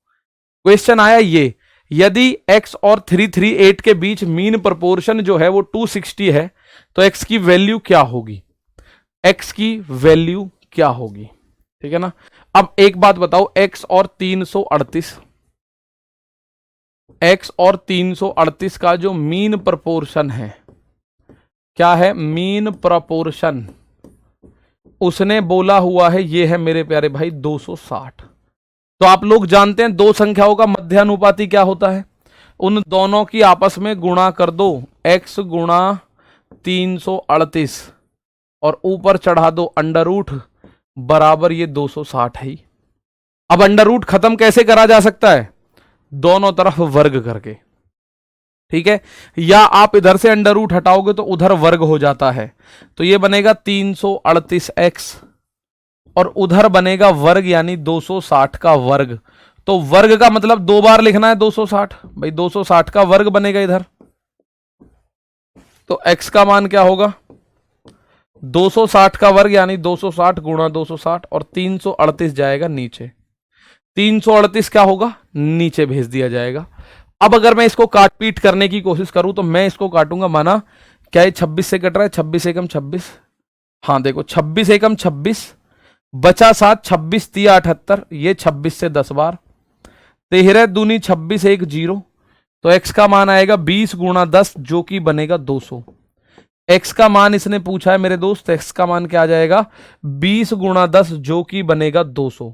क्वेश्चन आया ये, यदि x और 338 के बीच मीन प्रोपोर्शन जो है वो 260 है तो x की वैल्यू क्या होगी, x की वैल्यू क्या होगी, ठीक है ना। अब एक बात बताओ, x और 338, x और 338 का जो मीन प्रोपोर्शन है, क्या है मीन प्रोपोर्शन, उसने बोला हुआ है ये है मेरे प्यारे भाई 260। तो आप लोग जानते हैं दो संख्याओं का मध्यानुपाती क्या होता है, उन दोनों की आपस में गुणा कर दो, x गुणा 338 और ऊपर चढ़ा दो अंडर रूट बराबर ये 260 है ही। अब अंडर रूट खत्म कैसे करा जा सकता है, दोनों तरफ वर्ग करके, ठीक है, या आप इधर से अंडर रूट हटाओगे तो उधर वर्ग हो जाता है, तो ये बनेगा 338x और उधर बनेगा वर्ग यानी 260 का वर्ग। तो वर्ग का मतलब दो बार लिखना है 260, भाई 260 का वर्ग बनेगा इधर, तो x का मान क्या होगा 260 का वर्ग यानी 260 गुणा 260 और 338 जाएगा नीचे, 338 क्या होगा नीचे भेज दिया जाएगा। अब अगर मैं इसको काट पीट करने की कोशिश करूं तो मैं इसको काटूंगा, माना क्या ये 26 से कट रहा है, 26 एकम 26, हाँ देखो 26 एकम 26 बचा 7, 26 तिया 78, ये 26 से 10 बार, 13 दूनी 26 एक 0, तो x का मान आएगा 20 गुणा 10 जो कि बनेगा 200। x का मान इसने पूछा है मेरे दोस्त, x का मान क्या आ जाएगा 20 गुणा 10 जो कि बनेगा 200,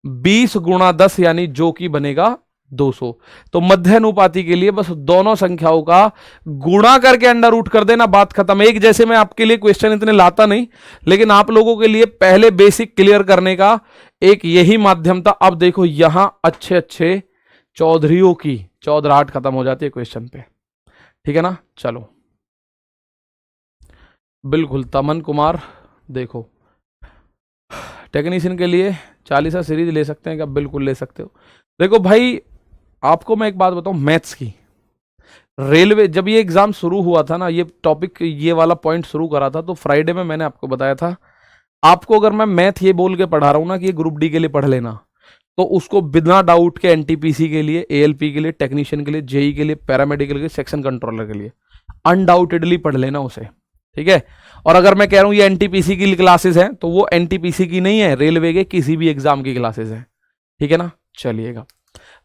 20 गुणा 10 यानी जो कि बनेगा 200। तो मध्यानुपाती के लिए बस दोनों संख्याओं का गुणा करके अंडर रूट कर देना, बात खत्म। एक जैसे मैं आपके लिए क्वेश्चन इतने लाता नहीं, लेकिन आप लोगों के लिए पहले बेसिक क्लियर करने का एक यही माध्यम था। अब देखो यहां अच्छे अच्छे चौधरियों की चौधराहट खत्म हो जाती है क्वेश्चन पे, ठीक है ना। चलो बिल्कुल तमन कुमार, देखो टेक्नीशियन के लिए 40 सीरीज ले सकते हैं क्या, बिल्कुल ले सकते हो। देखो भाई आपको मैं एक बात बताऊं, मैथ्स की रेलवे जब ये एग्जाम शुरू हुआ था ना, ये टॉपिक ये वाला पॉइंट शुरू करा था तो फ्राइडे में मैंने आपको बताया था, आपको अगर मैं मैथ ये बोल के पढ़ा रहा हूं ना कि ये ग्रुप डी के लिए पढ़ लेना, तो उसको बिना डाउट के एनटीपीसी के लिए, एएलपी के लिए, टेक्नीशियन के लिए, जेई के लिए, पैरामेडिकल के लिए, सेक्शन कंट्रोलर के लिए अनडाउटेडली पढ़ लेना उसे, ठीक है। और अगर मैं कह रहा हूं ये एनटीपीसी की क्लासेस हैं तो वो एनटीपीसी की नहीं है, रेलवे के किसी भी एग्जाम की क्लासेस हैं, ठीक है ना। चलिएगा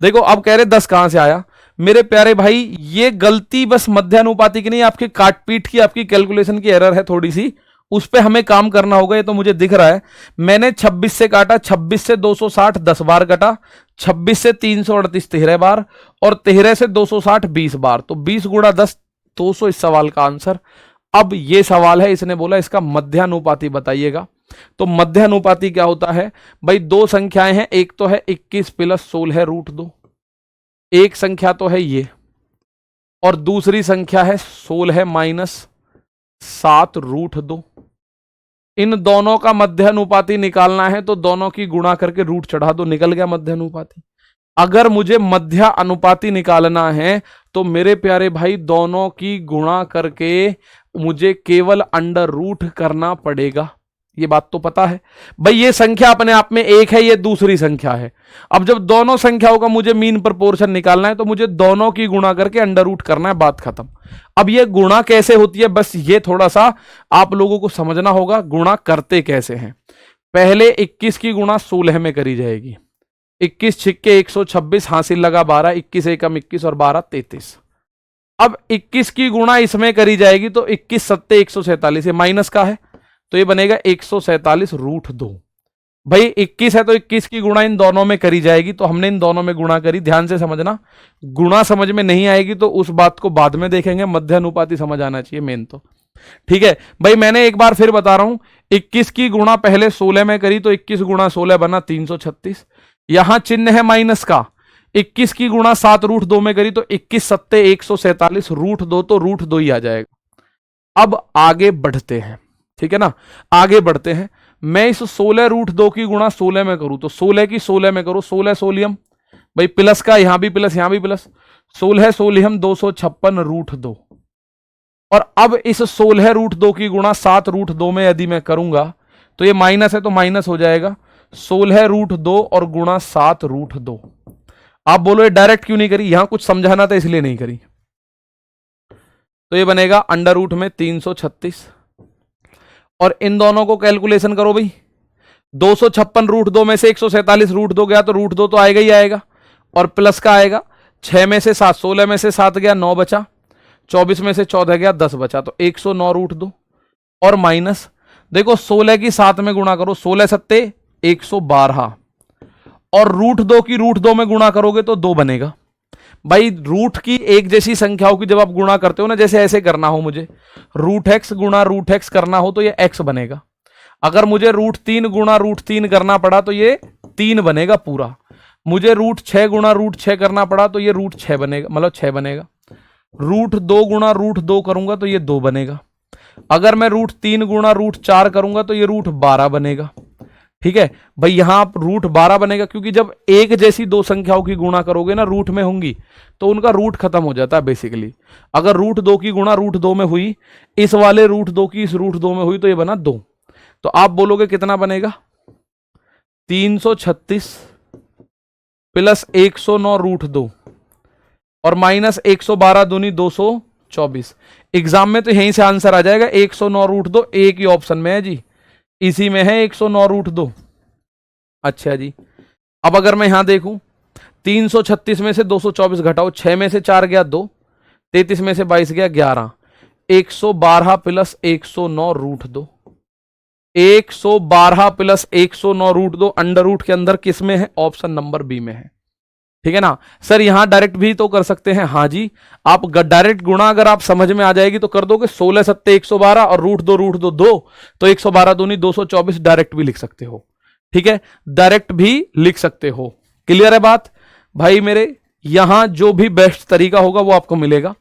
देखो अब कह रहे 10 कहां से आया, मेरे प्यारे भाई ये गलती बस मध्यानुपाती की नहीं, आपकी काटपीट की, आपकी कैलकुलेशन की एरर है थोड़ी सी, उस पे हमें काम करना होगा। ये तो मुझे दिख रहा है, मैंने 26 से काटा, 26 से 260 10 बार कटा, 26 से 338 13 बार और 13 से 260 20 बार, तो 20 गुणा 10 200 इस सवाल का आंसर। अब ये सवाल है, इसने बोला इसका मध्यानुपाती बताइएगा। तो मध्यानुपाती क्या होता है भाई, दो संख्याएं हैं, एक तो है 21 प्लस 16 रूट 2, एक संख्या तो है ये, और दूसरी संख्या है 16 माइनस 7 रूट 2। इन दोनों का मध्यानुपाती निकालना है तो दोनों की गुणा करके रूट चढ़ा दो, निकल गया मध्यानुपाती। अगर मुझे मध्य अनुपाती निकालना है तो मेरे प्यारे भाई दोनों की गुणा करके मुझे केवल अंडर रूट करना पड़ेगा, ये बात तो पता है भाई। ये संख्या अपने आप में एक है, ये दूसरी संख्या है। अब जब दोनों संख्याओं का मुझे मीन प्रोपोर्शन निकालना है तो मुझे दोनों की गुणा करके अंडर रूट करना है, बात खत्म। अब ये गुणा कैसे होती है, बस ये थोड़ा सा आप लोगों को समझना होगा, गुणा करते कैसे हैं। पहले 21 की गुणा 16 में करी जाएगी, 21 छिक्के 126 हासिल लगा 12, 21 एकम 21 और 12 33। अब 21 की गुणा इसमें करी जाएगी तो 21 सत्ते 147, ये माइनस का है तो ये बनेगा 147√2। भाई 21 है तो 21 की गुणा इन दोनों में करी जाएगी, तो हमने इन दोनों में गुणा करी। ध्यान से समझना, गुणा समझ में नहीं आएगी तो उस बात को बाद में देखेंगे, मध्य अनुपाती समझ आना चाहिए मेन तो। ठीक है भाई, मैंने एक बार फिर बता रहा हूं, 21 की गुणा पहले 16 में करी तो 21 गुणा 16 बना 336, यहां चिन्ह है माइनस का। 21 की गुणा 7√2 में करी तो 21 सत्ते 147√2, तो √2 ही आ जाएगा। अब आगे बढ़ते हैं, ठीक है ना, आगे बढ़ते हैं। मैं इस 16√2 की गुणा 16 में करूं तो 16 की 16 में करो, 16 सोलियम, भाई प्लस का यहां भी प्लस यहां भी प्लस, 16 सोलियम 256√2। और अब इस 16√2 की गुणा 7√2 में यदि मैं करूंगा तो ये माइनस है तो माइनस हो जाएगा, 16√2 और गुणा 7√2। आप बोलो ये डायरेक्ट क्यों नहीं करी, यहां कुछ समझाना था इसलिए नहीं करी। तो ये बनेगा अंडर रूट में 336, और इन दोनों को कैलकुलेशन करो भाई, 256√2 में से 147√2 गया तो √2 तो आएगा ही आएगा, और प्लस का आएगा 6 में से 7, 16 में से 7 गया 9 बचा, 24 में से 14 गया 10 बचा, तो 109√2, और माइनस देखो 16 की 7 में गुणा करो, 16 सत्ते 112, और √2 की √2 में गुणा करोगे तो 2 बनेगा। भाई रूट की एक जैसी संख्याओं की जब आप गुणा करते हो ना, जैसे ऐसे करना हो, मुझे √x गुणा √x करना हो तो ये x बनेगा। अगर मुझे √3 गुणा √3 करना पड़ा तो ये 3 बनेगा पूरा। मुझे √6 गुणा √6 करना पड़ा तो ये √6 बनेगा, मतलब 6 बनेगा। √2 गुणा √2 करूंगा तो ये 2 बनेगा। अगर मैं √3 गुणा √4 करूंगा तो ये √12 बनेगा। ठीक है भाई, यहां आप √12 बनेगा, क्योंकि जब एक जैसी दो संख्याओं की गुणा करोगे ना, रूट में होंगी तो उनका रूट खत्म हो जाता है बेसिकली। अगर √2 की गुणा √2 में हुई, इस वाले √2 की इस √2 में हुई तो ये बना 2। तो आप बोलोगे कितना बनेगा, 336 प्लस 109√2 और माइनस 112 दूनी 224। एग्जाम में तो यहीं से आंसर आ जाएगा, 109√2 एक ही ऑप्शन में है जी, इसी में है 109√2। अच्छा जी, अब अगर मैं यहां देखूं, 336 में से 224 घटाओ, 6 में से 4 गया 2, 33 में से 22 गया 11, 112 प्लस 109√2, 112 प्लस 109√2 अंडर रूट के अंदर किस में है, ऑप्शन नंबर बी में है। ठीक है ना सर, यहां डायरेक्ट भी तो कर सकते हैं, हाँ जी, आप डायरेक्ट गुणा अगर आप समझ में आ जाएगी तो कर दोगे, 16 सत्ते 112 और √2 2, तो 112 दूनी 224 डायरेक्ट भी लिख सकते हो। ठीक है, डायरेक्ट भी लिख सकते हो। क्लियर है बात भाई मेरे, यहां जो भी बेस्ट तरीका होगा वो आपको मिलेगा।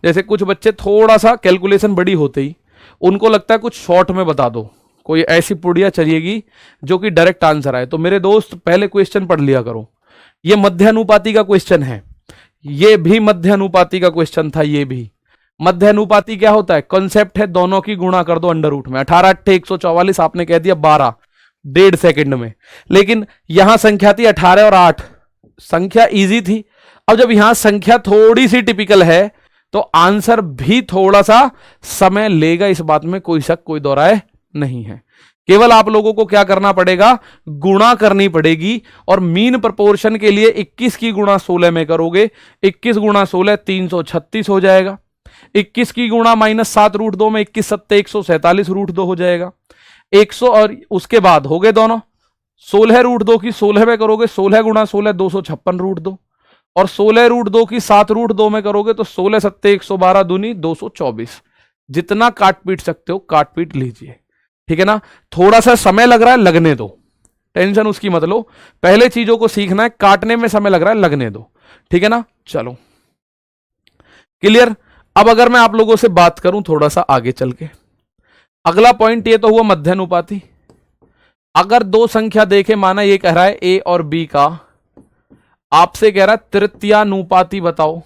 जैसे कुछ बच्चे थोड़ा सा कैलकुलेशन बड़ी होते ही उनको लगता है कुछ शॉर्ट में बता दो, कोई ऐसी पुड़िया चाहिएगी जो कि डायरेक्ट आंसर आए। तो मेरे दोस्त पहले क्वेश्चन पढ़ लिया करो, ये मध्य अनुपाती का क्वेश्चन है, ये भी मध्य अनुपाती का क्वेश्चन था, ये भी मध्य अनुपाती क्या होता है, कॉन्सेप्ट है दोनों की गुणा कर दो अंडर रूट में। 18 8 144, आपने कह दिया 12 1.5 सेकंड में, लेकिन यहां संख्या थी 18 और 8, संख्या इजी थी। अब जब यहां संख्या थोड़ी सी टिपिकल है तो आंसर भी थोड़ा सा समय लेगा, इस बात में कोई शक कोई दो राय नहीं है। केवल आप लोगों को क्या करना पड़ेगा, गुणा करनी पड़ेगी, और मीन प्रोपोर्शन के लिए 21 की गुणा 16 में करोगे, 21 गुणा 16 336 हो जाएगा। 21 की गुणा माइनस 7√2 में 21 सत्ते 147√2 हो जाएगा। 100 और उसके बाद हो गए दोनों, 16√2 की 16 में करोगे, 16 गुणा 16 256√2, और 16√2 की 7√2 में करोगे तो 16 सत्ते 112 दूनी 224। जितना काट पीट सकते हो काट पीट लीजिए। ठीक है ना, थोड़ा सा समय लग रहा है, लगने दो, टेंशन उसकी मत लो, पहले चीजों को सीखना है, काटने में समय लग रहा है लगने दो। ठीक है ना, चलो क्लियर। अब अगर मैं आप लोगों से बात करूं थोड़ा सा आगे चल के, अगला पॉइंट ये तो हुआ मध्य अनुपाती। अगर दो संख्या देखे, माना ये कह रहा है ए और बी का, आपसे कह रहा है तृतीयानुपाती बताओ।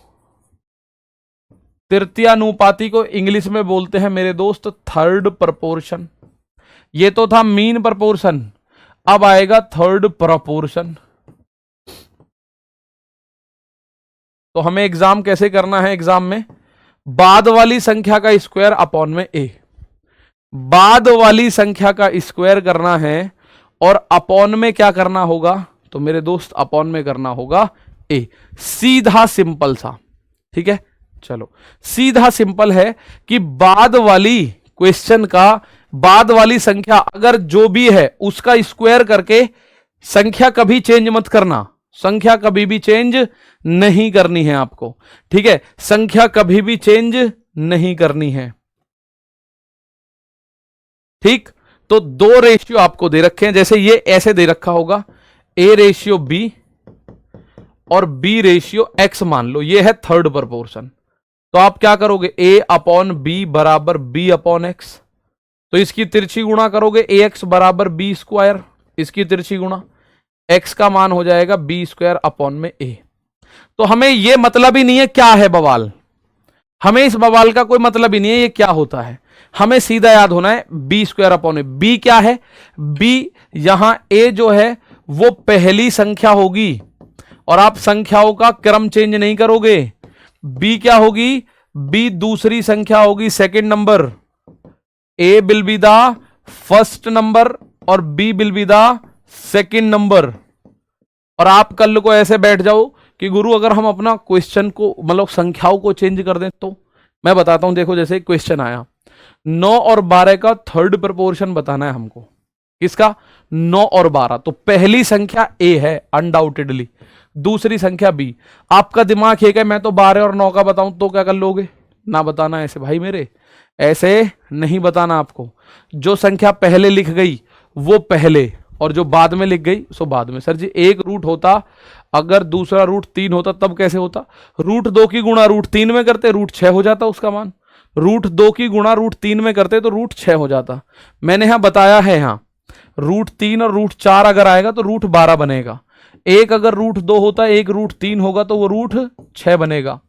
तृतीयानुपाती को इंग्लिश में बोलते हैं मेरे दोस्त थर्ड प्रपोर्शन। ये तो था मीन प्रपोर्शन, अब आएगा थर्ड प्रपोर्शन। तो हमें एग्जाम कैसे करना है, एग्जाम में बाद वाली संख्या का स्क्वायर अपॉन में ए, बाद वाली संख्या का स्क्वायर करना है, और अपॉन में क्या करना होगा, तो मेरे दोस्त अपॉन में करना होगा ए, सीधा सिंपल सा। ठीक है, चलो सीधा सिंपल है कि बाद वाली क्वेश्चन का बाद वाली संख्या अगर जो भी है उसका स्क्वायर करके संख्या कभी चेंज मत करना, संख्या कभी भी चेंज नहीं करनी है आपको, ठीक है, संख्या कभी भी चेंज नहीं करनी है। ठीक, तो दो रेशियो आपको दे रखे हैं, जैसे ये ऐसे दे रखा होगा A रेशियो B और B रेशियो X मान लो, ये है थर्ड प्रोपोर्शन। तो आप क्या करोगे, A अपॉन B बराबर B अपॉन X, तो इसकी तिरछी गुणा करोगे AX बराबर B स्क्वायर, इसकी तिरछी गुणा X का मान हो जाएगा B स्क्वायर अपॉन में A। तो हमें यह मतलब ही नहीं है क्या है बवाल, हमें इस बवाल का कोई मतलब ही नहीं है ये क्या होता है, हमें सीधा याद होना है B स्क्वायर अपॉन ए। B क्या है, B यहां A जो है वो पहली संख्या होगी और आप संख्याओं का क्रम चेंज नहीं करोगे। B क्या होगी, B दूसरी संख्या होगी, second number, A will be the first number और B will be the second number. और आप कल को ऐसे बैठ जाओ कि गुरु अगर हम अपना क्वेश्चन को मतलब संख्याओं को चेंज कर दें, तो मैं बताता हूं, देखो जैसे क्वेश्चन आया 9 और 12 का थर्ड प्रोपोर्शन बताना है हमको, किसका, 9 और 12, तो पहली संख्या A है अनडाउटेडली, दूसरी संख्या B। आपका दिमाग है कि मैं तो 12 और 9 का बताऊं, तो क्या कर लोगे, ना बताना ऐसे भाई मेरे, ऐसे नहीं बताना आपको। जो संख्या पहले लिख गई वो पहले और जो बाद में लिख गई सो बाद में। सर जी एक रूट होता अगर दूसरा रूट 3 होता तब कैसे होता, रूट 2 की गुणा रूट 3 में करते रूट 6 हो जाता उसका मान, रूट 2 की गुणा रूट 3 में करते तो रूट 6 हो जाता। मैंने यहां बताया है, यहां रूट 3 और रूट 4 अगर आएगा तो रूट 12 बनेगा, एक अगर रूट 2 होता एक रूट 3 होगा तो वो रूट 6 बनेगा।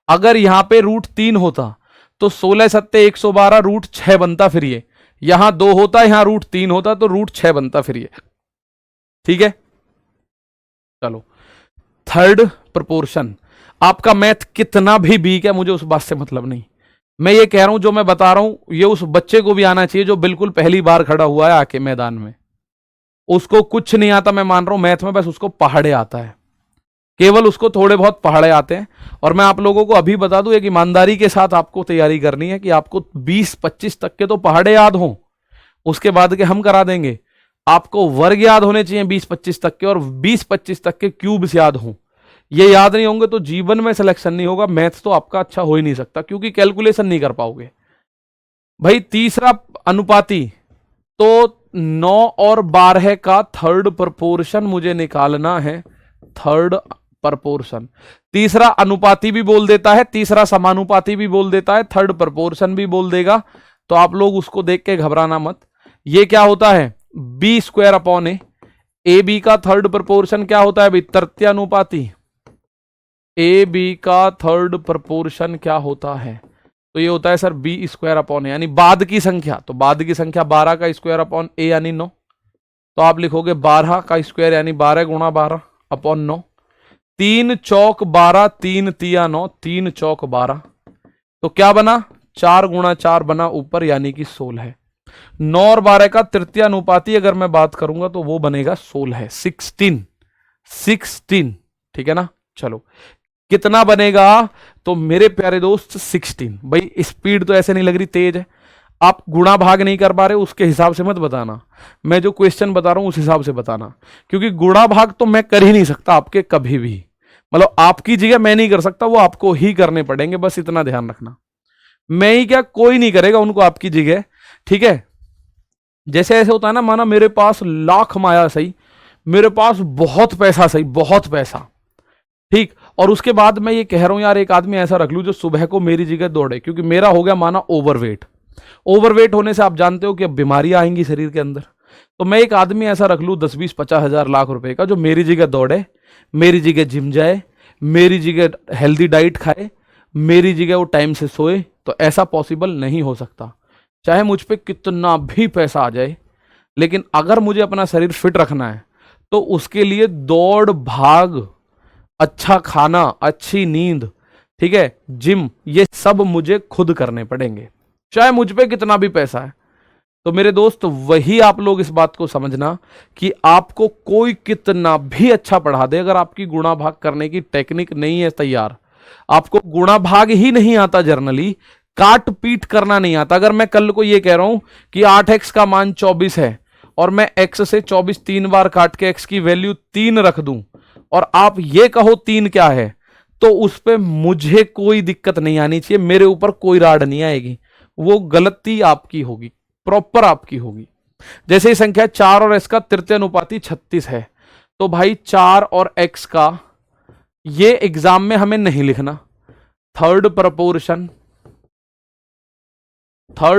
अगर यहां पे रूट 3 होता तो 16 सत्ते 112 रूट 6 बनता, फिर ये यहां 2 होता यहां रूट 3 होता तो रूट 6 बनता फिर ये, ठीक है। चलो थर्ड प्रोपोर्शन, आपका मैथ कितना भी वीक है मुझे उस बात से मतलब नहीं, मैं ये कह रहा हूं जो मैं बता रहा हूं ये उस बच्चे को भी आना चाहिए जो बिल्कुल पहली बार खड़ा हुआ है आके मैदान में, उसको कुछ नहीं आता, मैं मान रहा हूं मैथ में, बस उसको पहाड़े आता है, केवल उसको थोड़े बहुत पहाड़े आते हैं। और मैं आप लोगों को अभी बता दूं एक ईमानदारी के साथ आपको तैयारी करनी है कि आपको 20-25 तक के तो पहाड़े याद हों, उसके बाद के हम करा देंगे। आपको वर्ग याद होने चाहिए 20-25 तक के और 20-25 तक के क्यूब्स याद हों। ये याद नहीं होंगे तो जीवन में सिलेक्शन नहीं होगा, मैथ्स तो आपका अच्छा हो ही नहीं सकता क्योंकि कैलकुलेशन नहीं कर पाओगे भाई। तीसरा अनुपाती, तो 9 और 12 का थर्ड प्रोपोर्शन मुझे निकालना है, थर्ड प्रोपोर्शन। तीसरा अनुपाती भी बोल देता है, तीसरा समानुपाती भी बोल देता है, थर्ड प्रोपोर्शन भी बोल देगा, तो आप लोग उसको देख के घबराना मत। ये क्या होता है, B square upon A B का थर्ड प्रोपोर्शन क्या होता है, तृतीयानुपाती। ए बी का थर्ड प्रोपोर्शन क्या होता है, तो ये होता है sir B square upon A, यानी बाद की संख्या, तो बाद की संख्या 12 का स्क्वायर अपॉन ए यानी 9, तो आप लिखोगे 12 का स्क्वायर यानी 12 गुणा 12 अपॉन 9, 3 चौक 12, 3 तिया 9, 3 चौक 12, तो क्या बना 4 गुणा 4 बना ऊपर यानी कि 16 है। 9 और 12 का तृतीयानुपाती अगर मैं बात करूंगा तो वो बनेगा 16 है, 16, ठीक है ना। चलो कितना बनेगा, तो मेरे प्यारे दोस्त 16। भाई स्पीड तो ऐसे नहीं लग रही तेज है, आप गुणा भाग नहीं कर पा रहे उसके हिसाब से मत बताना, मैं जो क्वेश्चन बता रहा हूं उस हिसाब से बताना, क्योंकि गुणा भाग तो मैं कर ही नहीं सकता आपके कभी भी, मतलब आपकी जगह मैं नहीं कर सकता, वो आपको ही करने पड़ेंगे, बस इतना ध्यान रखना। मैं ही क्या कोई नहीं करेगा उनको आपकी जगह, ठीक है। जैसे ऐसे होता है ना, माना मेरे पास लाख माया सही, मेरे पास बहुत पैसा सही, बहुत पैसा, ठीक, और उसके बाद मैं ये कह रहा हूं यार एक आदमी ऐसा रख लूं जो सुबह को मेरी जगह दौड़े, क्योंकि मेरा हो गया माना ओवरवेट, ओवरवेट होने से आप जानते हो कि अब बीमारियां आएंगी शरीर के अंदर, तो मैं एक आदमी ऐसा रख लूं 10-20-50 हजार लाख रुपए का जो मेरी जगह दौड़े, मेरी जगह जिम जाए, मेरी जगह हेल्दी डाइट खाए, मेरी जगह वो टाइम से सोए, तो ऐसा पॉसिबल नहीं हो सकता, चाहे मुझ पे कितना भी पैसा आ जाए, लेकिन अगर मुझे अपना शरीर फिट रखना है तो उसके लिए दौड़ भाग, अच्छा खाना, अच्छी नींद, ठीक है, जिम, ये सब मुझे खुद करने पड़ेंगे, चाहे मुझ पे कितना भी पैसा है। तो मेरे दोस्त वही आप लोग इस बात को समझना कि आपको कोई कितना भी अच्छा पढ़ा दे, अगर आपकी गुणा भाग करने की टेक्निक नहीं है तैयार, आपको गुणा भाग ही नहीं आता जनरली, काट पीट करना नहीं आता। अगर मैं कल को ये कह रहा हूं कि 8x का मान 24 है और मैं x से 24 3 बार काट के x की वैल्यू 3 रख दूं और आप ये कहो 3 क्या है, तो उस पर मुझे कोई दिक्कत नहीं आनी चाहिए, मेरे ऊपर कोई राड नहीं आएगी, वो गलती आपकी होगी, प्रॉपर आपकी होगी। जैसे ही संख्या 4 और x का तृतीय अनुपाती 36 है, तो भाई 4 और x का ये एग्जाम में हमें नहीं लिखना। थर्ड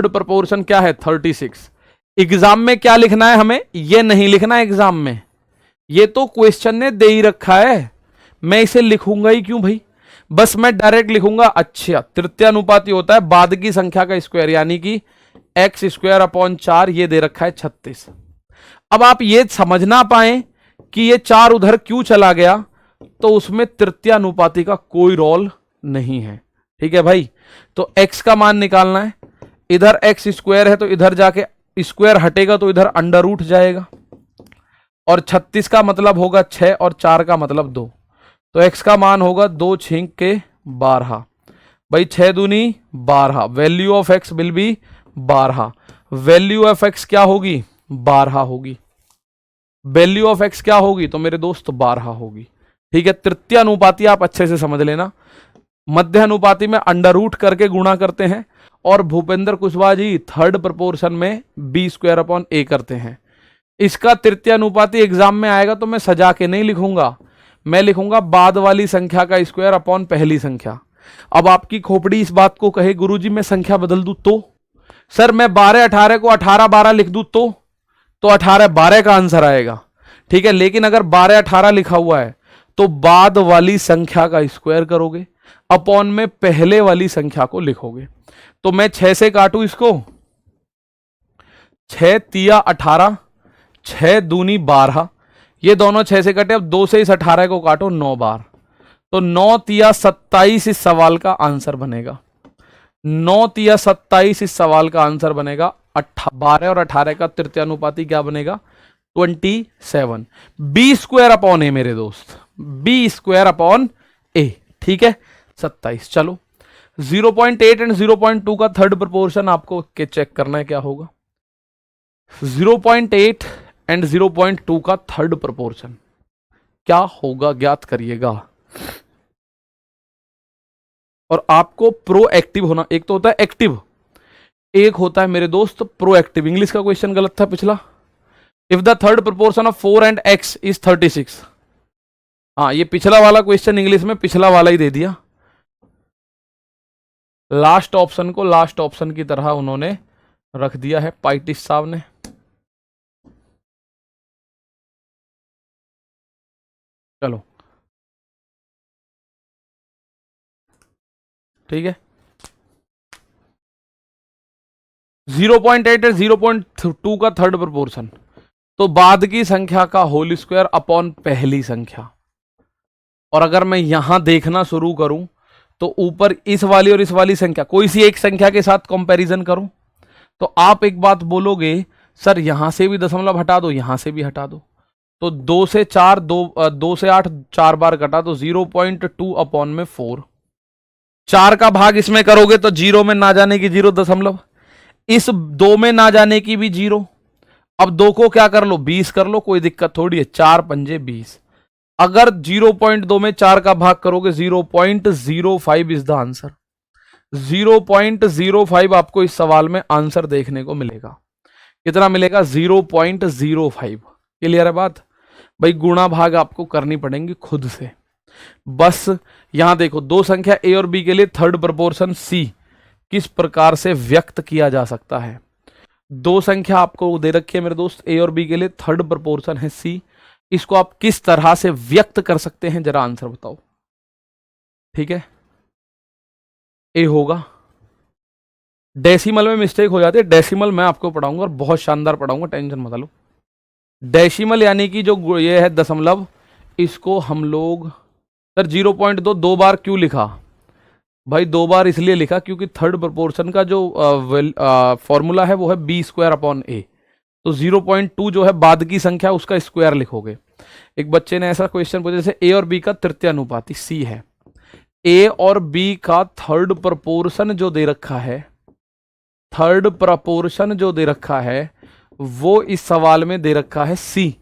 प्रपोर्शन क्या है 36। एग्जाम में क्या लिखना है हमें, ये नहीं लिखना एग्जाम में, ये तो क्वेश्चन ने दे ही रखा है, मैं इसे लिखूंगा ही क्यों भाई, बस मैं डायरेक्ट लिखूंगा अच्छा तृतीय अनुपाती होता है बाद की संख्या का स्क्वायर, यानी कि एक्स स्क्वायर अपॉन 4, ये दे रखा है 36। अब आप ये समझ ना पाए कि ये 4 उधर क्यों चला गया, तो उसमें तृतीय अनुपाती का कोई रोल नहीं है। ठीक है भाई, तो x का मान निकालना है, इधर x स्क्वायर है तो इधर जाके स्क्वायर हटेगा तो इधर अंडर रूट जाएगा, और 36 का मतलब होगा 6 और 4 का मतलब 2, तो x का मान होगा 2 छींक के 12 भाई, 6 दूनी 12, value of x will be 12, value of x क्या होगी 12 होगी, वैल्यू ऑफ x क्या होगी तो मेरे दोस्त 12 होगी। ठीक है, तृतीय अनुपाती आप अच्छे से समझ लेना, मध्य अनुपाती में अंडर रूट करके गुणा करते हैं, और भूपेंद्र कुशवाहा जी थर्ड प्रपोर्शन में बी स्क्वायर अपॉन ए करते हैं। इसका तृतीय अनुपाती एग्जाम में आएगा तो मैं सजा के नहीं लिखूंगा, मैं लिखूंगा बाद वाली संख्या का स्क्वायर अपॉन पहली संख्या। अब आपकी खोपड़ी इस बात को कहे गुरुजी मैं संख्या बदल दूं तो, सर मैं 12 18 को 18 12 लिख दूं तो 18 12 का आंसर आएगा। ठीक है, लेकिन अगर 12 18 लिखा हुआ है तो बाद वाली संख्या का स्क्वायर करोगे, अपॉन में पहले वाली संख्या को लिखोगे। तो मैं 6 से काटू इसको, 6 तिया 18, 6 दूनी 12, ये दोनों 6 से कटे, अब 2 से इस 18 को काटो 9 बार, तो 9 तिया 27 इस सवाल का आंसर बनेगा, 9 तिया 27 इस सवाल का आंसर बनेगा। 12 और 18 का तृतीय अनुपाती क्या बनेगा 27, बी स्क्वायर अपॉन ए मेरे दोस्त, बी स्क्वायर अपॉन ए। ठीक है 27। चलो 0.8 एंड 0.2 का थर्ड प्रोपोर्शन आपको चेक करना है क्या होगा। 0.8 एंड 0.2 का थर्ड प्रोपोर्शन क्या होगा ज्ञात करिएगा। और आपको प्रोएक्टिव होना, एक तो होता है एक्टिव, एक होता है मेरे दोस्त प्रोएक्टिव। इंग्लिश का क्वेश्चन गलत था पिछला, if the third proportion of 4 and x is 36। हाँ ये पिछला वाला क्वेश्चन इंग्लिश में पिछला वाला ही दे दिया, लास्ट ऑप्शन को लास्ट ऑप्शन की तरह उन्होंने रख दिया है पाइटिस साहब ने। चलो ठीक है, 0.8 और 0.2 का थर्ड प्रोपोर्शन, तो बाद की संख्या का होल स्क्वायर अपॉन पहली संख्या। और अगर मैं यहां देखना शुरू करूं तो ऊपर इस वाली और इस वाली संख्या, कोई सी एक संख्या के साथ कंपैरिजन करूं, तो आप एक बात बोलोगे सर यहां से भी दशमलव हटा दो, यहां से भी हटा दो, तो 2 से 4 2 से 8 4 बार कटा, तो 0.2 अपॉन में 4, 4 का भाग इसमें करोगे तो 0 में ना जाने की 0 दशमलव, इस 2 में ना जाने की भी 0। अब 2 को क्या कर लो 20 कर लो, कोई दिक्कत थोड़ी है, 4 पंजे 20। अगर 0.2 में 4 का भाग करोगे 0.05 इज द आंसर, 0.05 आपको इस सवाल में आंसर देखने को मिलेगा। कितना मिलेगा 0.05। क्लियर है बात भाई, गुणा भाग आपको करनी पड़ेंगी खुद से। बस यहां देखो दो संख्या ए और बी के लिए थर्ड प्रोपोर्शन सी किस प्रकार से व्यक्त किया जा सकता है। दो संख्या आपको दे रखी है मेरे दोस्त ए और बी के लिए, थर्ड प्रोपोर्शन है सी, इसको आप किस तरह से व्यक्त कर सकते हैं जरा आंसर बताओ। ठीक है, ए होगा, डेसिमल में मिस्टेक हो जाती है, डेसिमल मैं आपको पढ़ाऊंगा और बहुत शानदार पढ़ाऊंगा, टेंशन मत लो। डेसिमल यानी कि जो ये है दशमलव, इसको हम लोग सर 0.2 दो बार क्यों लिखा भाई, 2 बार इसलिए लिखा क्योंकि थर्ड प्रोपोर्शन का जो फॉर्मूला है वो है बी स्क्वायर अपॉन ए, तो 0.2 जो है बाद की संख्या उसका स्क्वायर लिखोगे। एक बच्चे ने ऐसा क्वेश्चन पूछा जैसे ए और बी का तृतीय अनुपाती सी है, ए और बी का थर्ड प्रपोर्शन जो दे रखा है, थर्ड प्रपोर्शन जो दे रखा है वो इस सवाल में दे रखा है सी,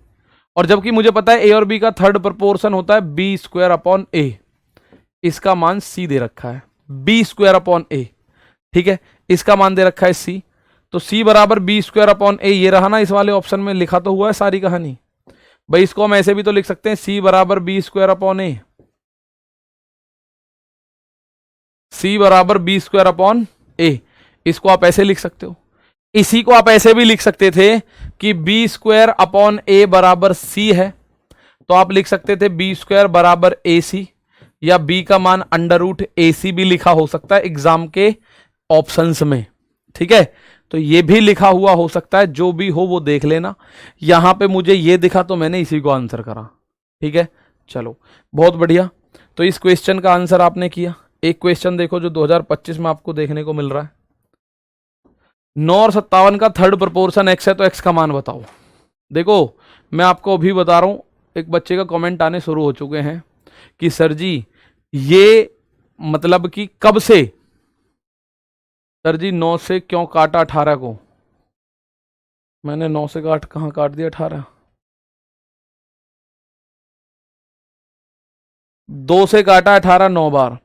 और जबकि मुझे पता है ए और बी का थर्ड प्रपोर्शन होता है बी स्क्वायर अपॉन ए, इसका मान सी दे रखा है, बी स्क्वायर अपॉन ए, ठीक है, इसका मान दे रखा है सी, तो सी बराबर बी स्क्वायर अपॉन ए, ये रहा ना इस वाले ऑप्शन में, लिखा तो हुआ है सारी कहानी भाई। इसको हम ऐसे भी तो लिख सकते हैं, सी बराबर बी स्क्वायर अपॉन ए, सी बराबर बी स्क्वायर अपॉन ए, इसको आप ऐसे लिख सकते हो। इसी को आप ऐसे भी लिख सकते थे कि बी स्क्वायर अपॉन ए बराबर सी है, तो आप लिख सकते थे बी स्क्वायर बराबर ए सी, या बी का मान अंडर रूट ए सी भी लिखा हो सकता है एग्जाम के ऑप्शंस में, ठीक है, तो ये भी लिखा हुआ हो सकता है, जो भी हो वो देख लेना। यहां पे मुझे ये दिखा तो मैंने इसी को आंसर करा, ठीक है, चलो बहुत बढ़िया। तो इस क्वेश्चन का आंसर आपने किया। एक क्वेश्चन देखो जो 2025 में आपको देखने को मिल रहा है, 9 और 57 का थर्ड प्रोपोर्शन एक्स है, तो एक्स का मान बताओ। देखो मैं आपको अभी बता रहा हूं, एक बच्चे का कमेंट आने शुरू हो चुके हैं कि सर जी ये मतलब कि कब से, सर जी 9 से क्यों काटा 18 को, मैंने 9 से कहां काट दिया 18, 2 से काटा 18 9 बार।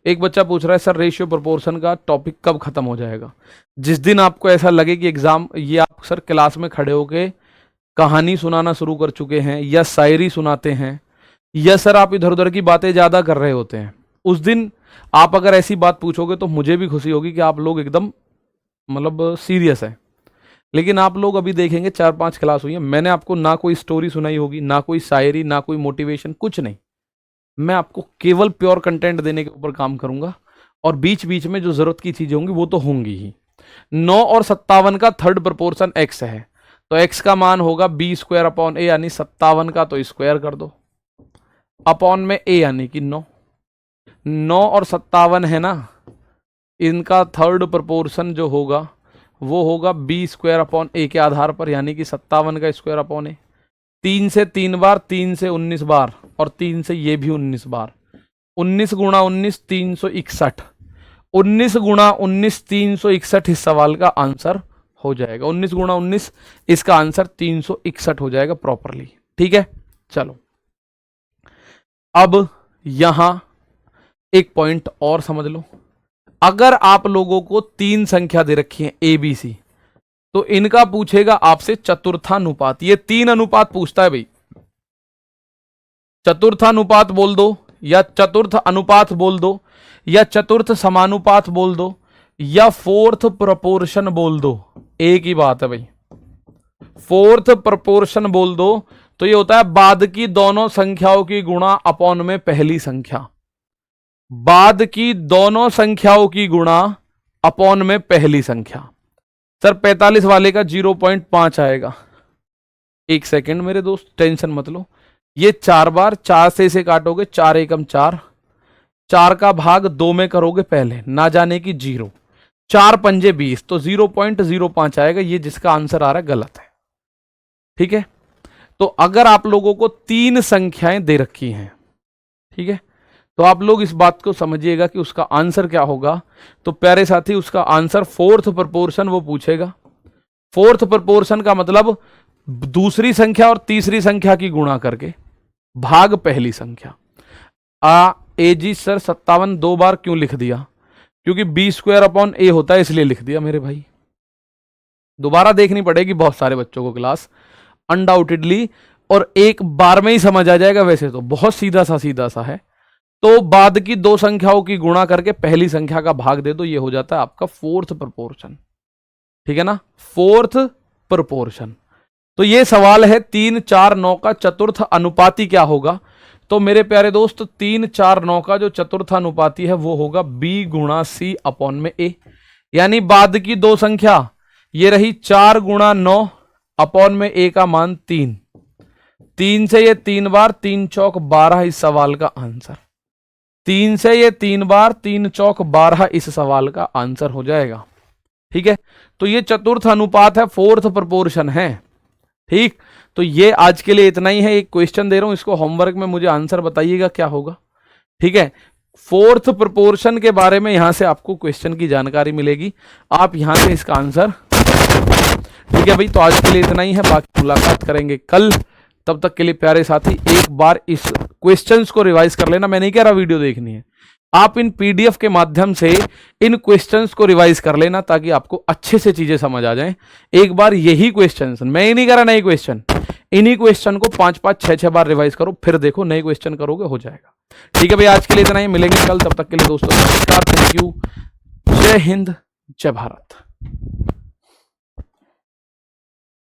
एक बच्चा पूछ रहा है सर रेशियो प्रोपोर्शन का टॉपिक कब खत्म हो जाएगा। जिस दिन आपको ऐसा लगे कि एग्जाम, ये आप सर क्लास में खड़े होके कहानी सुनाना शुरू कर चुके हैं या शायरी सुनाते हैं, या सर आप इधर उधर की बातें ज्यादा कर रहे होते हैं, उस दिन आप अगर ऐसी बात पूछोगे तो मुझे भी खुशी होगी कि आप लोग एकदम मतलब सीरियस है। लेकिन आप लोग अभी देखेंगे 4-5 क्लास हुई है, मैंने आपको ना कोई स्टोरी सुनाई होगी, ना कोई शायरी, ना कोई मोटिवेशन, कुछ नहीं, मैं आपको केवल प्योर कंटेंट देने के ऊपर काम करूंगा, और बीच बीच में जो जरूरत की चीजें होंगी वो तो होंगी ही। 9 और 57 का थर्ड प्रोपोर्शन एक्स है, तो एक्स का मान होगा बी स्क्वायर अपॉन ए, यानी 57 का तो स्क्वायर कर दो, अपॉन में ए यानी कि 9, 9 और 57 है ना, इनका थर्ड प्रोपोर्शन जो होगा वो होगा बी स्क्वायर अपॉन ए के आधार पर, यानी कि 57 का स्क्वायर अपॉन ए, 3 से 3 बार, 3 से 19 बार, और 3 से ये भी 19 बार, 19 गुणा 19 361, 19 गुणा 19 361 इस सवाल का आंसर हो जाएगा, 19 गुणा 19 इसका आंसर 361 हो जाएगा प्रॉपरली, ठीक है। चलो अब यहां एक पॉइंट और समझ लो, अगर आप लोगों को 3 संख्या दे रखी है ए बी सी, तो इनका पूछेगा आपसे चतुर्थानुपात, ये 3 अनुपात पूछता है भाई, चतुर्थानुपात बोल दो, या चतुर्थ अनुपात बोल दो, या चतुर्थ समानुपात बोल दो, या फोर्थ प्रोपोर्शन बोल दो, एक ही बात है भाई। फोर्थ प्रोपोर्शन बोल दो तो ये होता है बाद की दोनों संख्याओं की गुणा अपॉन में पहली संख्या, बाद की दोनों संख्याओं की गुणा अपॉन में पहली संख्या। सर 45 वाले का 0.5 आएगा, एक सेकंड मेरे दोस्त टेंशन मत लो, ये 4 बार, 4 से इसे काटोगे, 4 एकम 4, 4 का भाग 2 में करोगे पहले, ना जाने की 0, 4 पंजे 20, तो 0.05 आएगा, ये जिसका आंसर आ रहा है गलत है, ठीक है। तो अगर आप लोगों को 3 संख्याएं दे रखी हैं, ठीक है, तो आप लोग इस बात को समझिएगा कि उसका आंसर क्या होगा। तो प्यारे साथी उसका आंसर फोर्थ प्रोपोर्शन वो पूछेगा। फोर्थ प्रोपोर्शन का मतलब दूसरी संख्या और तीसरी संख्या की गुणा करके भाग पहली संख्या। ए जी सर 57 2 बार क्यों लिख दिया, क्योंकि बी स्क्वायर अपॉन ए होता है इसलिए लिख दिया मेरे भाई, दोबारा देखनी पड़ेगी बहुत सारे बच्चों को क्लास अनडाउटेडली, और एक बार में ही समझ आ जाएगा, वैसे तो बहुत सीधा सा है। तो बाद की 2 संख्याओं की गुणा करके पहली संख्या का भाग दे दो, ये हो जाता है आपका फोर्थ प्रोपोर्शन, ठीक है ना, फोर्थ प्रोपोर्शन। तो ये सवाल है 3 4 9 का चतुर्थ अनुपाती क्या होगा। तो मेरे प्यारे दोस्त 3 4 9 का जो चतुर्थ अनुपाती है वो होगा बी गुणा सी अपॉन में ए, यानी बाद की 2 संख्या ये रही 4 गुणा 9 अपॉन में ए का मान 3, 3 से ये 3 बार, 3 चौक 12 इस सवाल का आंसर, 3 से ये 3 बार, 3 चौक 12 इस सवाल का आंसर हो जाएगा, ठीक है। तो ये चतुर्थ अनुपात है, फोर्थ प्रोपोर्शन है, ठीक। तो ये आज के लिए इतना ही है, एक क्वेश्चन दे रहा हूं, इसको होमवर्क में मुझे आंसर बताइएगा क्या होगा, ठीक है। फोर्थ प्रोपोर्शन के बारे में यहां से आपको क्वेश्चन की जानकारी मिलेगी, आप यहां से इसका आंसर। ठीक है भाई, तो आज के लिए इतना ही है, बाकी मुलाकात करेंगे कल। तब तक के लिए प्यारे साथी एक बार इस क्वेश्चंस को रिवाइज कर लेना। मैं नहीं कह रहा वीडियो देखनी है, आप इन पीडीएफ के माध्यम से इन क्वेश्चंस को रिवाइज कर लेना ताकि आपको अच्छे से चीजें समझ आ जाएं। एक बार यही क्वेश्चंस, मैं ही नहीं कह रहा नए क्वेश्चन, इन्हीं क्वेश्चन को 5-5, 6-6 बार रिवाइज करो, फिर देखो नए क्वेश्चन करोगे हो जाएगा। ठीक है भाई, आज के लिए इतना ही, मिलेंगे कल। तब तक के लिए दोस्तों नमस्कार, थैंक यू, जय हिंद, जय भारत।